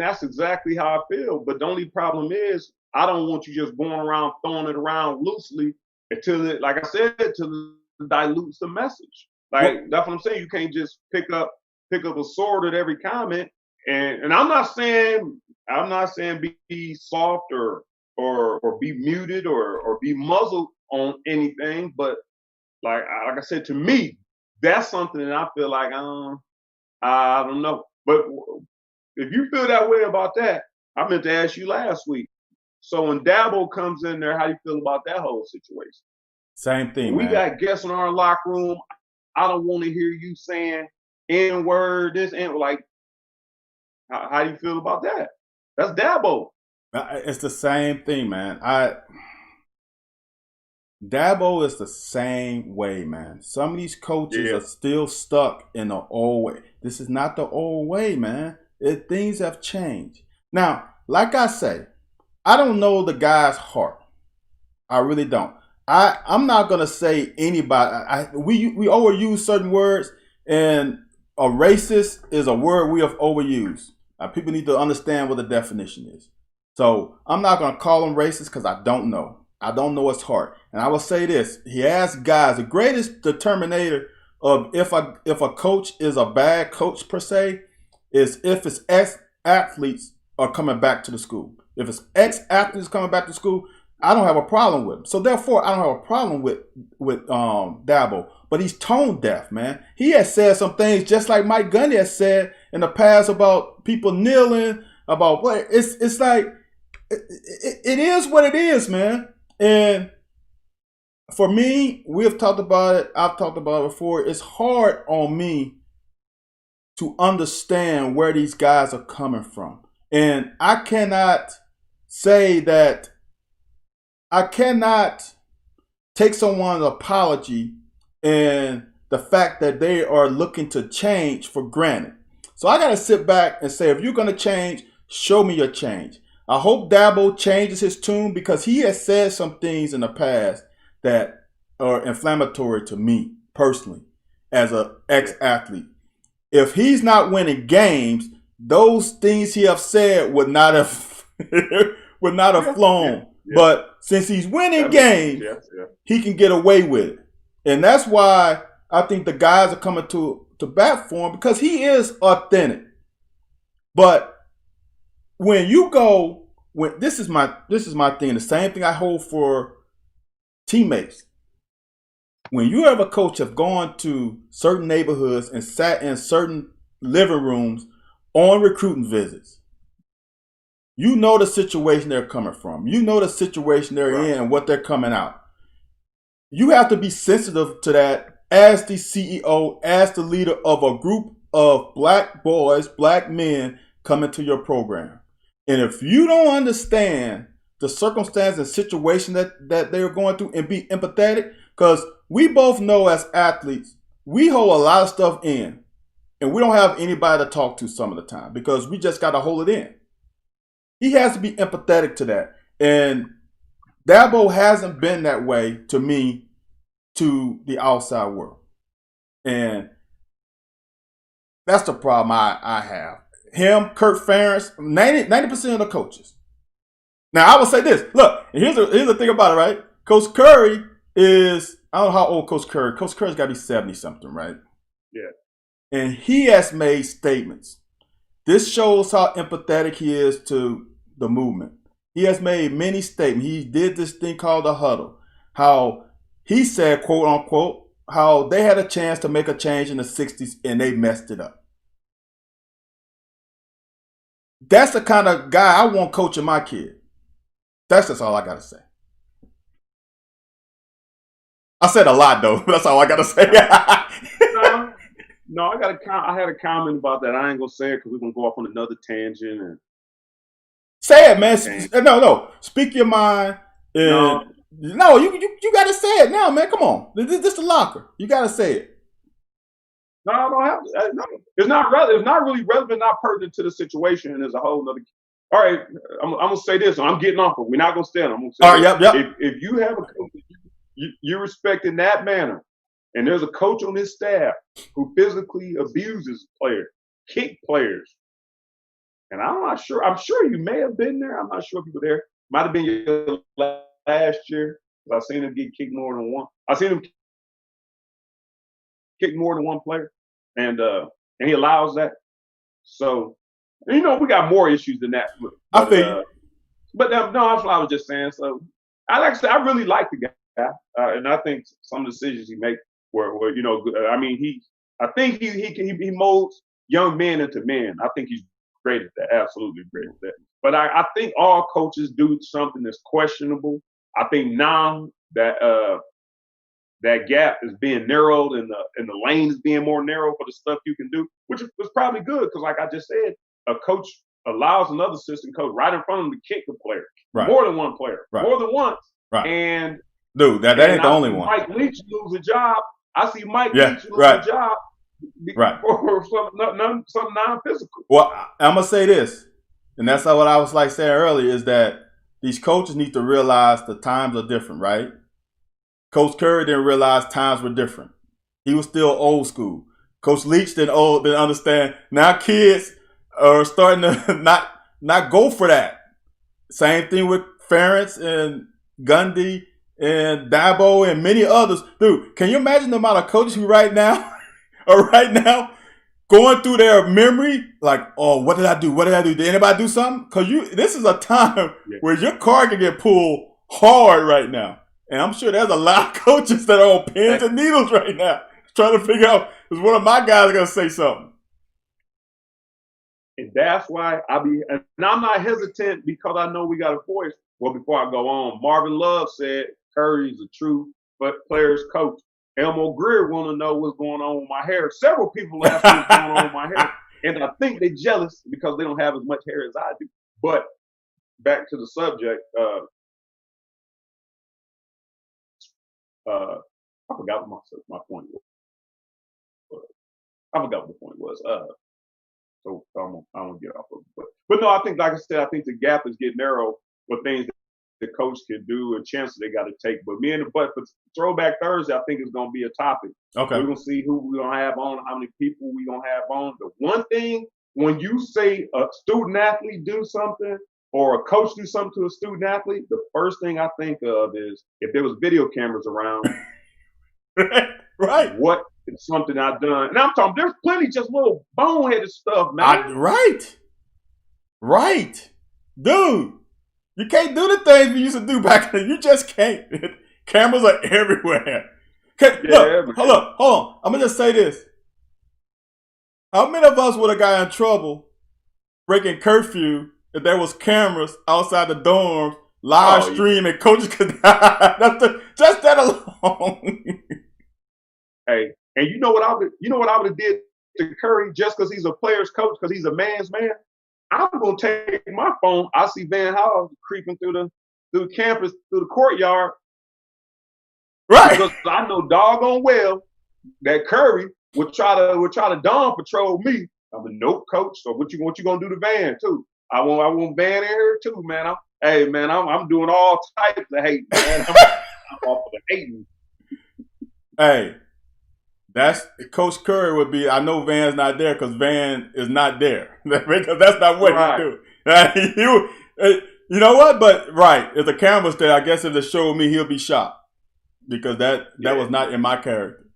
[SPEAKER 2] that's exactly how I feel. But the only problem is I don't want you just going around throwing it around loosely until it, like I said, until it dilutes the message. Like that's what I'm saying. You can't just pick up a sword at every comment. And I'm not saying be soft or be muted or be muzzled on anything, but like I said, to me, that's something that I feel like I don't know. But if you feel that way about that, I meant to ask you last week. So when Dabo comes in there, how do you feel about that whole situation?
[SPEAKER 1] Same thing,
[SPEAKER 2] we
[SPEAKER 1] man.
[SPEAKER 2] got guests in our locker room. I don't want to hear you saying N-word, this, and like, how do you feel about that? That's Dabo.
[SPEAKER 1] It's the same thing, man. Dabo is the same way, man. Some of these coaches are still stuck in the old way. This is not the old way, man. Things have changed. Now, like I say, I don't know the guy's heart. I really don't. I'm not gonna say anybody. We overuse certain words, and a racist is a word we have overused. People need to understand what the definition is. So I'm not gonna call him racist because I don't know. I don't know his heart. And I will say this: he has guys. The greatest determinator of if a coach is a bad coach per se is if his ex-athletes are coming back to the school. If his ex-athletes coming back to school, I don't have a problem with him. So therefore, I don't have a problem with Dabo. But he's tone deaf, man. He has said some things just like Mike Gundy has said in the past about people kneeling, about what it's like. It is what it is, man. And for me, we've talked about it. I've talked about it before. It's hard on me to understand where these guys are coming from. And I cannot say that I cannot take someone's apology and the fact that they are looking to change for granted. So I got to sit back and say, if you're going to change, show me your change. I hope Dabo changes his tune because he has said some things in the past that are inflammatory to me personally as an ex-athlete. If he's not winning games, those things he have said would not have flown.
[SPEAKER 2] Yeah.
[SPEAKER 1] But since he's winning games, he can get away with it. And that's why I think the guys are coming to bat for him, because he is authentic. But when you go, this is my thing, the same thing I hold for teammates. When you have a coach have gone to certain neighborhoods and sat in certain living rooms on recruiting visits, you know the situation they're coming from. You know the situation they're in and what they're coming out. You have to be sensitive to that as the CEO, as the leader of a group of black boys, black men coming to your program. And if you don't understand the circumstance and situation that they're going through and be empathetic, because we both know as athletes, we hold a lot of stuff in and we don't have anybody to talk to some of the time because we just got to hold it in. He has to be empathetic to that. And Dabo hasn't been that way to me, to the outside world. And that's the problem I have. Him, Kirk Ferentz, 90% of the coaches. Now, I will say this. Look, here's the thing about it, right? Coach Curry is, I don't know how old Coach Curry. Coach Curry's got to be 70-something, right?
[SPEAKER 2] Yeah.
[SPEAKER 1] And he has made statements. This shows how empathetic he is to the movement. He has made many statements. He did this thing called the huddle. How he said, quote unquote, how they had a chance to make a change in the 60s and they messed it up. That's the kind of guy I want coaching my kid. That's just all I got to say. I said a lot, though. That's all I got to say.
[SPEAKER 2] No, I had a comment about that. I ain't going to say it because we're going to go off on another tangent. And
[SPEAKER 1] say it, man. No. Speak your mind. No, you got to say it now, man. Come on. This is the locker. You got to say it.
[SPEAKER 2] No, I don't have to. No. It's not relevant. It's not really relevant, not pertinent to the situation, and there's a whole nother. All right, I'm going to say this. I'm getting off of it. We're not going to stand. I'm going to say
[SPEAKER 1] all right, yep.
[SPEAKER 2] If you have a coach you respect in that manner, and there's a coach on his staff who physically abuses players, kick players, and I'm not sure. I'm sure you may have been there. I'm not sure if you were there. Might have been your last year. I've seen him get kicked more than one. I've seen him kick more than one player, and he allows that. So, we got more issues than that.
[SPEAKER 1] I think.
[SPEAKER 2] But no, that's what I was just saying. So, like I said, I really like the guy, and I think some of the decisions he makes were good. I mean, I think he molds young men into men. I think he's great at that, absolutely great at that. But I think all coaches do something that's questionable. I think now that that gap is being narrowed and the lane is being more narrow for the stuff you can do, which was probably good because, like I just said, a coach allows another assistant coach right in front of him to kick a player, more than one player, more than once.
[SPEAKER 1] Right.
[SPEAKER 2] And
[SPEAKER 1] dude, that ain't the only one.
[SPEAKER 2] Mike Leach lose a job. I see Mike Leach lose a job for something non-physical.
[SPEAKER 1] Well, I'm gonna say this, and that's what I was saying earlier, is that these coaches need to realize the times are different, right? Coach Curry didn't realize times were different. He was still old school. Coach Leach didn't understand. Now kids are starting to not go for that. Same thing with Ferentz and Gundy and Dabo and many others. Dude, can you imagine the amount of coaches who right now going through their memory like, oh, what did I do? What did I do? Did anybody do something? Because this is a time where your car can get pulled hard right now. And I'm sure there's a lot of coaches that are on pins and needles right now trying to figure out, is one of my guys going to say something?
[SPEAKER 2] And that's why and I'm not hesitant because I know we got a voice. Well, before I go on, Marvin Love said Curry's a true player's coach. Elmo Greer want to know what's going on with my hair. Several people ask me what's going on with my hair. And I think they're jealous because they don't have as much hair as I do. But back to the subject, I forgot what my point was. I forgot what the point was. So I won't get off of it. But no, I think, like I said, I think the gap is getting narrow for things that the coach can do and chances they got to take. But for Throwback Thursday, I think it's going to be a topic.
[SPEAKER 1] Okay.
[SPEAKER 2] We're going to see who we're going to have on, how many people we're going to have on. The one thing when you say a student athlete do something or a coach do something to a student athlete, the first thing I think of is if there was video cameras around,
[SPEAKER 1] Right.
[SPEAKER 2] what is something I've done? And I'm talking, there's plenty just little boneheaded stuff, man.
[SPEAKER 1] Right. Dude, you can't do the things we used to do back then. You just can't. Cameras are everywhere. Hold on. I'm going to just say this. How many of us would have got in trouble breaking curfew if there was cameras outside the dorms, live streaming, coaches could just that alone.
[SPEAKER 2] Hey, and you know what I would have did to Curry just because he's a player's coach, because he's a man's man? I'm gonna take my phone. I see Van Hall creeping through the campus, through the courtyard.
[SPEAKER 1] Right.
[SPEAKER 2] Because I know doggone well that Curry would try to dawn patrol me. I'm a nope, coach. So what you gonna do to Van too? I want Van in here too, man. I'm doing all types of hate, man. I'm off of the hating.
[SPEAKER 1] Hey, that's Coach Curry would be. I know Van's not there because Van is not there. Because that's not what he do. You know what? But right, if the camera's there, I guess if it showed me, he'll be shot because that was not in my character.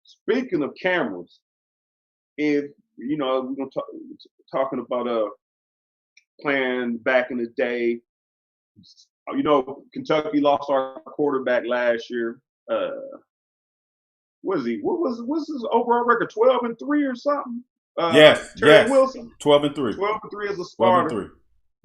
[SPEAKER 2] Speaking of cameras, if we're gonna talking about playing back in the day. Kentucky lost our quarterback last year. What is he? What's his overall record? 12-3 or something? Terry Wilson.
[SPEAKER 1] 12-3.
[SPEAKER 2] 12-3 as a starter.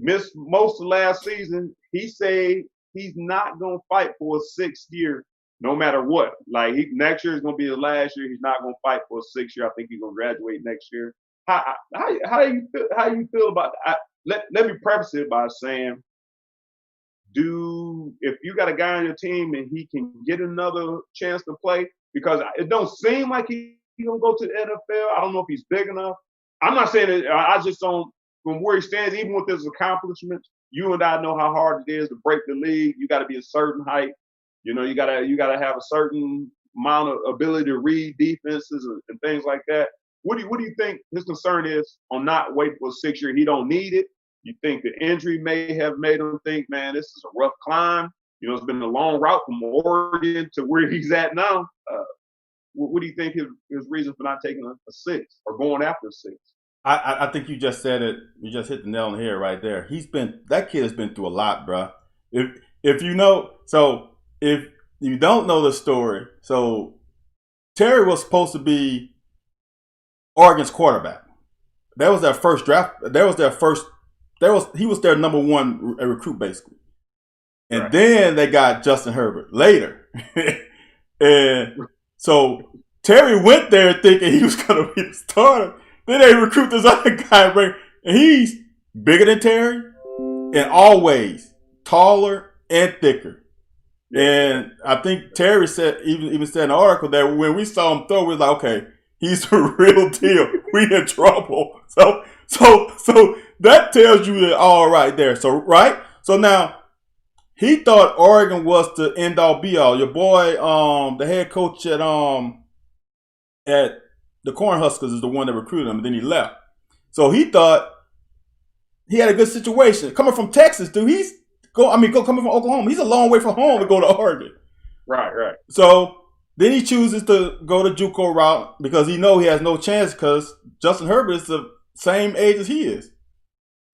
[SPEAKER 2] Missed most of last season. He said he's not gonna fight for a sixth year, no matter what. Like next year is gonna be his last year. He's not gonna fight for a sixth year. I think he's gonna graduate next year. How do you feel about that? Let me preface it by saying, if you got a guy on your team and he can get another chance to play, because it don't seem like he's gonna go to the NFL. I don't know if he's big enough. I'm not saying that. I just don't. From where he stands, even with his accomplishments, you and I know how hard it is to break the league. You got to be a certain height. You gotta have a certain amount of ability to read defenses and things like that. What do you think his concern is on not waiting for a 6 year? He don't need it. You think the injury may have made him think, man, this is a rough climb. It's been a long route from Oregon to where he's at now. What do you think his reason for not taking a six or going after a six?
[SPEAKER 1] I think you just said it. You just hit the nail on the head right there. That kid has been through a lot, bro. If you don't know the story, so Terry was supposed to be Oregon's quarterback. That was their first draft. He was their number one recruit basically. And
[SPEAKER 2] right.
[SPEAKER 1] Then they got Justin Herbert later. And so Terry went there thinking he was going to be the starter. Then they recruit this other guy, and he's bigger than Terry and always taller and thicker. And I think Terry said, even said in the article that when we saw him throw, we was like, okay, he's the real deal. We in trouble. So that tells you that all right there. So now he thought Oregon was the end all be all. Your boy, the head coach at the Cornhuskers is the one that recruited him, and then he left. So he thought he had a good situation coming from Texas, dude. Coming from Oklahoma. He's a long way from home to go to Oregon.
[SPEAKER 2] Right.
[SPEAKER 1] So then he chooses to go the JUCO route because he knows he has no chance because Justin Herbert is the same age as he is.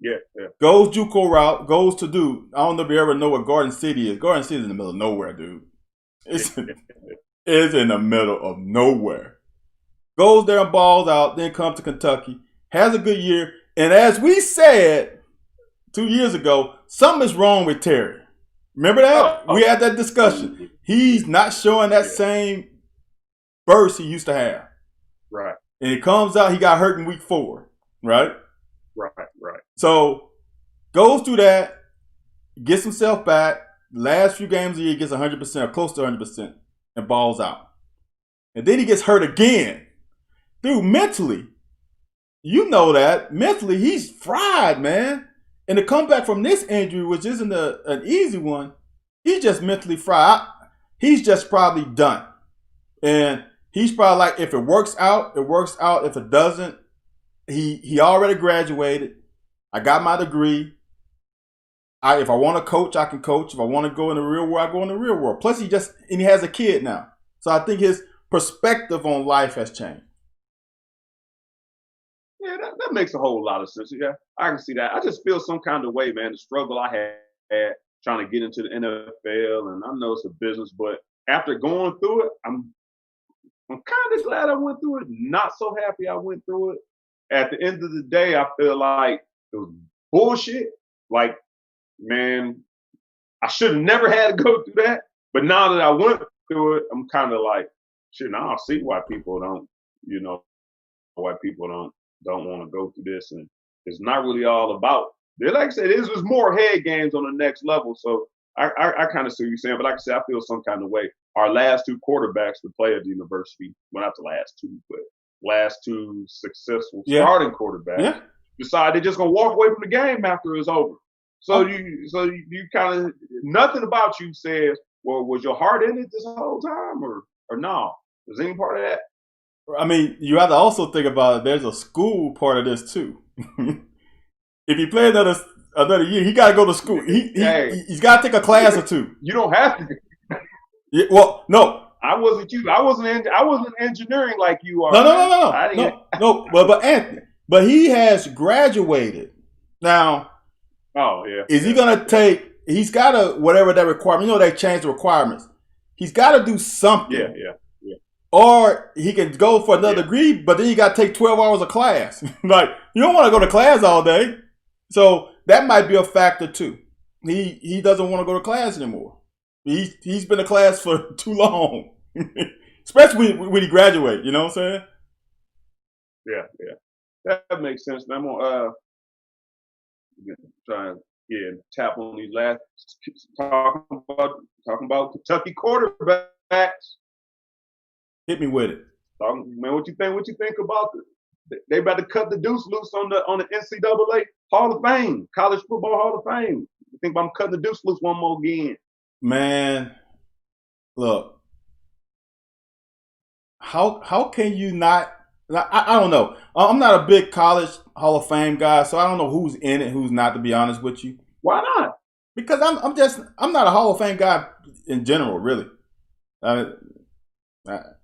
[SPEAKER 2] Yeah.
[SPEAKER 1] Goes JUCO route, goes to dude. I don't know if you ever know what Garden City is. Garden City is in the middle of nowhere, dude. It's in the middle of nowhere. Goes there and balls out, then comes to Kentucky, has a good year. And as we said 2 years ago, something is wrong with Terry. Remember that? We had that discussion. He's not showing that same burst he used to have.
[SPEAKER 2] Right.
[SPEAKER 1] And it comes out, he got hurt in week 4. Right. So goes through that, gets himself back. Last few games of the year, gets 100% or close to 100% and balls out. And then he gets hurt again. Dude, mentally, you know that. Mentally, he's fried, man. And to come back from this injury, which isn't an easy one, he's just mentally fried. He's just probably done. And he's probably like, if it works out, it works out. If it doesn't, he already graduated. I got my degree. If I want to coach, I can coach. If I want to go in the real world, I go in the real world. Plus, he has a kid now, so I think his perspective on life has changed.
[SPEAKER 2] Yeah, that makes a whole lot of sense. Yeah, I can see that. I just feel some kind of way, man. The struggle I had trying to get into the NFL, and I know it's a business, but after going through it, I'm kind of glad I went through it. Not so happy I went through it. At the end of the day, I feel like it was bullshit. Like, man, I should have never had to go through that. But now that I went through it, I'm kind of like, shit. Now I see why people don't, why people don't want to go through this, and it's not really all about. Like I said, there's more head games on the next level. So I kind of see what you're saying, but like I said, I feel some kind of way. Our last two quarterbacks to play at the university, well, not the last two, but last two successful starting quarterbacks decide they're just gonna walk away from the game after it's over. So you kind of, nothing about you says, well, was your heart in it this whole time, or no? Was any part of that?
[SPEAKER 1] I mean, you have to also think about it. There's a school part of this too. If he play another year, he got to go to school. He's got to take a class or two.
[SPEAKER 2] You don't have to.
[SPEAKER 1] Yeah, well, no.
[SPEAKER 2] I wasn't you. I wasn't engineering like you are.
[SPEAKER 1] No. But Anthony, but he has graduated now.
[SPEAKER 2] Oh yeah.
[SPEAKER 1] Is he gonna take? He's got to whatever that requirement. They changed the requirements. He's got to do something.
[SPEAKER 2] Yeah.
[SPEAKER 1] Or he can go for another degree, but then you got to take 12 hours of class. Like, you don't want to go to class all day. So that might be a factor too. He doesn't want to go to class anymore. He's been in class for too long. Especially when he graduates, you know what I'm saying?
[SPEAKER 2] Yeah. That makes sense. I'm gonna try and tap on these last talking about Kentucky quarterbacks.
[SPEAKER 1] Hit me with it.
[SPEAKER 2] Man, what you think about they about to cut the deuce loose on the NCAA Hall of Fame, College Football Hall of Fame. You think about cutting the deuce loose one more again?
[SPEAKER 1] Man, look, how can you not? I don't know. I'm not a big College Hall of Fame guy, so I don't know who's in it, who's not. To be honest with you,
[SPEAKER 2] why not?
[SPEAKER 1] Because I'm not a Hall of Fame guy in general, really.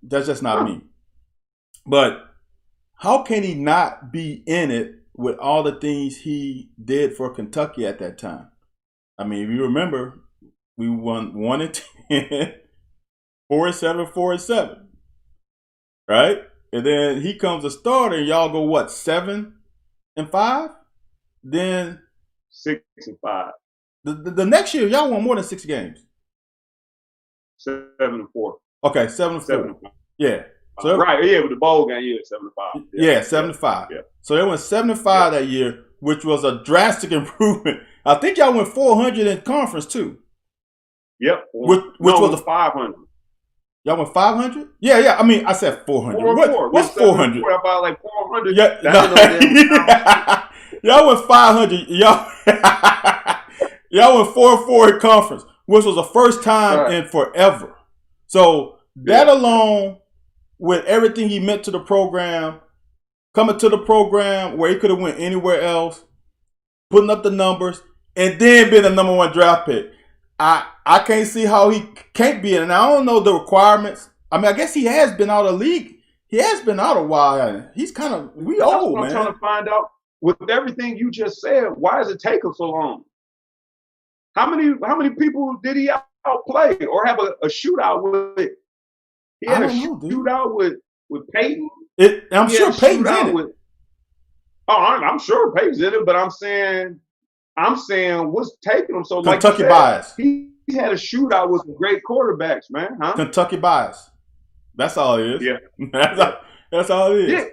[SPEAKER 1] That's just not me. But how can he not be in it with all the things he did for Kentucky at that time? I mean, if you remember, we won 1-10, 4-7, 4-7, right? And then he comes a starter, and y'all go what, 7-5? Then
[SPEAKER 2] 6-5.
[SPEAKER 1] The next year, y'all won more than 6 games.
[SPEAKER 2] 7-4.
[SPEAKER 1] Okay, 7-4. Yeah. So
[SPEAKER 2] right, with the bowl game, 7-5.
[SPEAKER 1] Yeah, 7-5. Yeah. So they went 7-5 that year, which was a drastic improvement. I think y'all went 400 in conference too.
[SPEAKER 2] Yep.
[SPEAKER 1] Which was
[SPEAKER 2] 500.
[SPEAKER 1] Y'all went 500? Yeah. I mean, I said 400. What's 400?
[SPEAKER 2] About like 400.
[SPEAKER 1] Yeah. Y'all went 500. Y'all went 4-4 in conference, which was the first time in forever. So that alone, with everything he meant to the program, coming to the program where he could have went anywhere else, putting up the numbers, and then being the number 1 draft pick, I can't see how he can't be in. And I don't know the requirements. I mean, I guess he has been out of the league. He has been out a while. He's kind of old, man.
[SPEAKER 2] I'm trying to find out. With everything you just said, why does it take him so long? How many people did he outplay or have a shootout with? He had shootout with Peyton.
[SPEAKER 1] I'm sure Peyton's in it.
[SPEAKER 2] I'm sure Peyton's in it, but I'm saying what's taking him so long?
[SPEAKER 1] Kentucky bias.
[SPEAKER 2] He had a shootout with some great quarterbacks, man. Huh?
[SPEAKER 1] Kentucky bias. That's all it is.
[SPEAKER 2] Yeah.
[SPEAKER 1] That's all it is.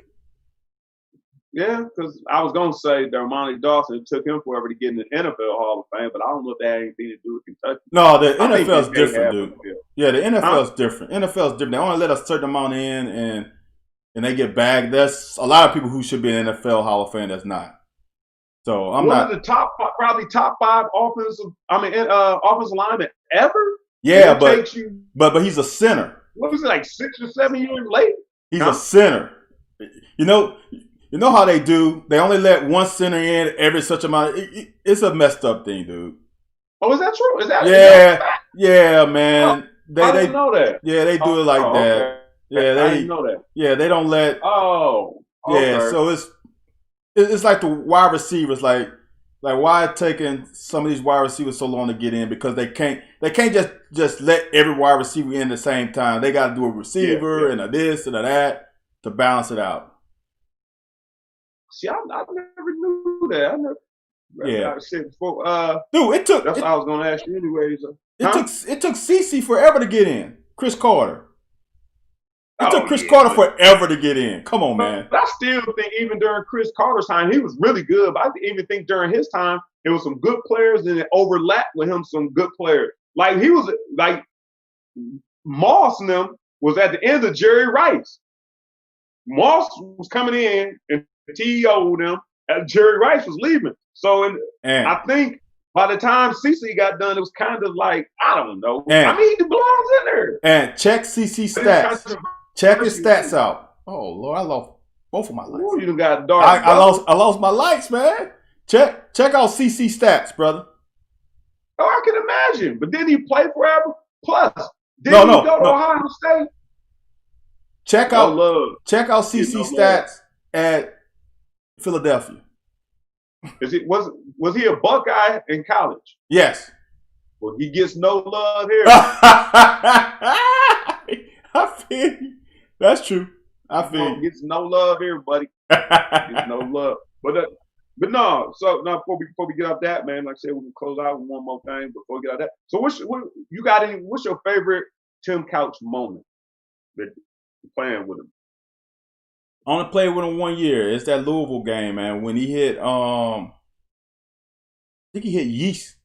[SPEAKER 2] Yeah, because I was going to say Dermontti Dawson, it took him forever to get in the NFL Hall of Fame, but I don't know if that had anything to do with Kentucky.
[SPEAKER 1] No, the NFL is different, dude. Yeah, the NFL is different. NFL is different. They only let a certain amount in, and they get bagged. There's a lot of people who should be in the NFL Hall of Fame that's not. So I'm not.
[SPEAKER 2] The probably top 5 offensive linemen ever.
[SPEAKER 1] Yeah, but he's a center.
[SPEAKER 2] What was it, like 6 or 7 years late?
[SPEAKER 1] He's a center. You know, You know how they do? They only let one center in every such amount. It's a messed up thing, dude.
[SPEAKER 2] Oh, is that true? Is
[SPEAKER 1] Yeah,
[SPEAKER 2] that
[SPEAKER 1] yeah,
[SPEAKER 2] oh,
[SPEAKER 1] man.
[SPEAKER 2] I didn't know that.
[SPEAKER 1] Yeah, they do it
[SPEAKER 2] Oh,
[SPEAKER 1] like that.
[SPEAKER 2] okay.
[SPEAKER 1] Yeah,
[SPEAKER 2] I didn't know that.
[SPEAKER 1] yeah, they don't let.
[SPEAKER 2] Oh,
[SPEAKER 1] Yeah,
[SPEAKER 2] okay.
[SPEAKER 1] so it's like the wide receivers, like why it taking some of these wide receivers so long to get in because they can't just let every wide receiver in at the same time. They got to do a receiver and a this and a that to balance it out.
[SPEAKER 2] See, I never knew that. I never.
[SPEAKER 1] Yeah,
[SPEAKER 2] I said before.
[SPEAKER 1] dude,
[SPEAKER 2] That's what I was gonna ask you anyways.
[SPEAKER 1] it took CC forever to get in. Chris Carter. It took
[SPEAKER 2] Oh
[SPEAKER 1] Chris
[SPEAKER 2] yeah,
[SPEAKER 1] Carter forever to get in. Come on, man.
[SPEAKER 2] But I still think even during Chris Carter's time, he was really good. But I even think during his time, there was some good players and it overlapped with him some good players. Like he was like Moss and them was at the end of Jerry Rice. Moss was coming in and TEO'd them and Jerry Rice was leaving. So I think by the time CC got done, it was kind of like, I don't know. I mean, he belongs in there.
[SPEAKER 1] And check CC stats. Check his stats out. Oh Lord, I lost both of my lights.
[SPEAKER 2] Ooh, you done got dark.
[SPEAKER 1] I lost my lights, man. Check out CC stats, brother.
[SPEAKER 2] Oh, I can imagine. But didn't he play forever? Plus, didn't he go to Ohio State?
[SPEAKER 1] Check out CC stats at Philadelphia.
[SPEAKER 2] Was he a Buckeye in college?
[SPEAKER 1] Yes.
[SPEAKER 2] Well, he gets no love here.
[SPEAKER 1] I feel you. That's true. I feel
[SPEAKER 2] he gets no love here, buddy. Gets no love. But no. So now before we get off that, man, like I said, we can close out with one more thing before we get off that. So what's your favorite Tim Couch moment that you're playing with him?
[SPEAKER 1] I only played with him 1 year. It's that Louisville game, man. When he hit, I think he hit Yeast.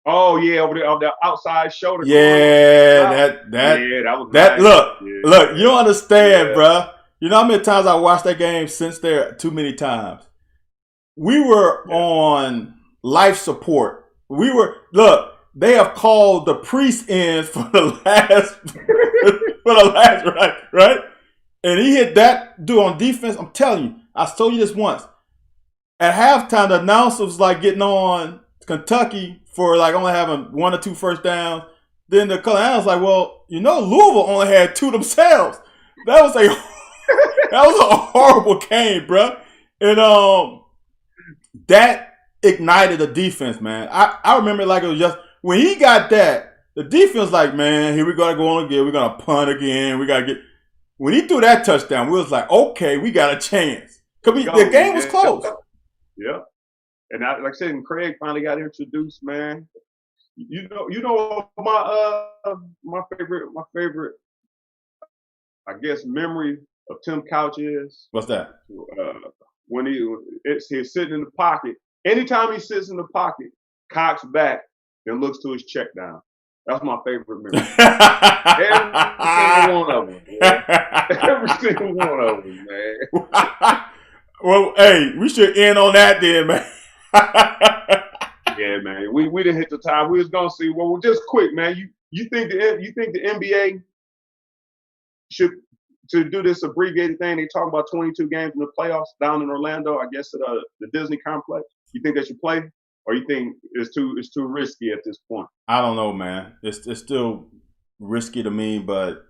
[SPEAKER 2] Oh yeah, over there on the outside shoulder.
[SPEAKER 1] Yeah, that was nice. Look, you don't understand, bro. You know how many times I watched that game since there? Too many times. We were on life support. They have called the priest in for the last right? And he hit that dude on defense. I'm telling you, I told you this once. At halftime, the announcer was like getting on Kentucky for like only having 1 or 2 first downs. Then the color analyst was like, well, Louisville only had 2 themselves. That was a horrible game, bro. And that ignited the defense, man. I remember like it was just when he got that, the defense like, man, here we gotta go on again. We're gonna punt again. We gotta get. When he threw that touchdown, we was like, okay, we got a chance. The game was close.
[SPEAKER 2] Yeah. And like I said, and Craig finally got introduced, man. You know my favorite I guess memory of Tim Couch is.
[SPEAKER 1] What's that?
[SPEAKER 2] When he's sitting in the pocket. Anytime he sits in the pocket, cocks back and looks to his check down. That's my favorite memory. Every single one of them, man. Every single one of them, man.
[SPEAKER 1] Well, hey, we should end on that then, man.
[SPEAKER 2] Yeah, man. We didn't hit the time. We was gonna see. Well, just quick, man. You think the NBA should to do this abbreviated thing? They talk about 22 games in the playoffs down in Orlando. I guess at the Disney complex. You think they should play, or you think it's too risky at this point?
[SPEAKER 1] I don't know, man. It's still risky to me, but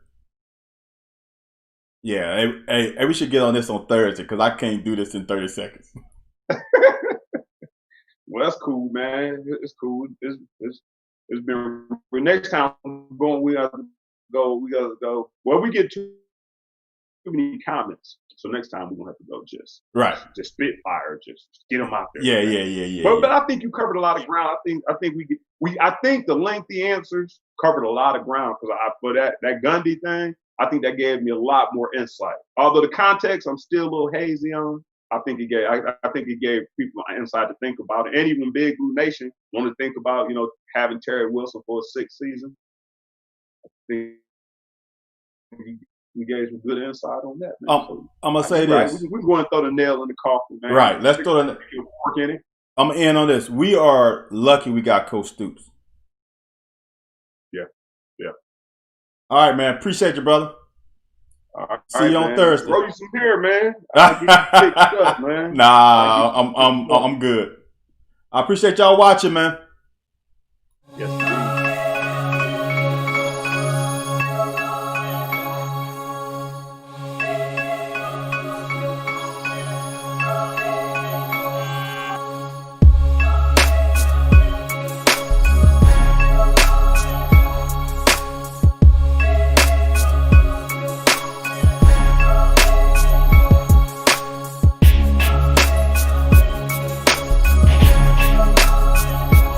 [SPEAKER 1] yeah. Hey, we should get on this on Thursday because I can't do this in 30 seconds.
[SPEAKER 2] Well, that's cool, man. It's cool. It's been. Next time we gotta go. Well, we get too many comments, so next time we're gonna have to go just spit fire, just get them out there.
[SPEAKER 1] Yeah.
[SPEAKER 2] But I think you covered a lot of ground. I think the lengthy answers covered a lot of ground because for that Gundy thing, I think that gave me a lot more insight. Although the context I'm still a little hazy on. I think it gave people insight to think about it. And even Big Blue Nation want to think about, having Terry Wilson for a 6th season. I think we gave some good insight on that, man.
[SPEAKER 1] I'm going to say this.
[SPEAKER 2] We're going to throw the nail in the coffin, man.
[SPEAKER 1] Right. Let's throw the
[SPEAKER 2] work in it.
[SPEAKER 1] I'm going to end on this. We are lucky we got Coach Stoops.
[SPEAKER 2] Yeah.
[SPEAKER 1] All right, man. Appreciate you, brother.
[SPEAKER 2] All
[SPEAKER 1] See
[SPEAKER 2] right,
[SPEAKER 1] you on
[SPEAKER 2] man.
[SPEAKER 1] Thursday.
[SPEAKER 2] Grow you some hair, man. I'll get you fixed up, man.
[SPEAKER 1] Nah, I'm good. I appreciate y'all watching, man.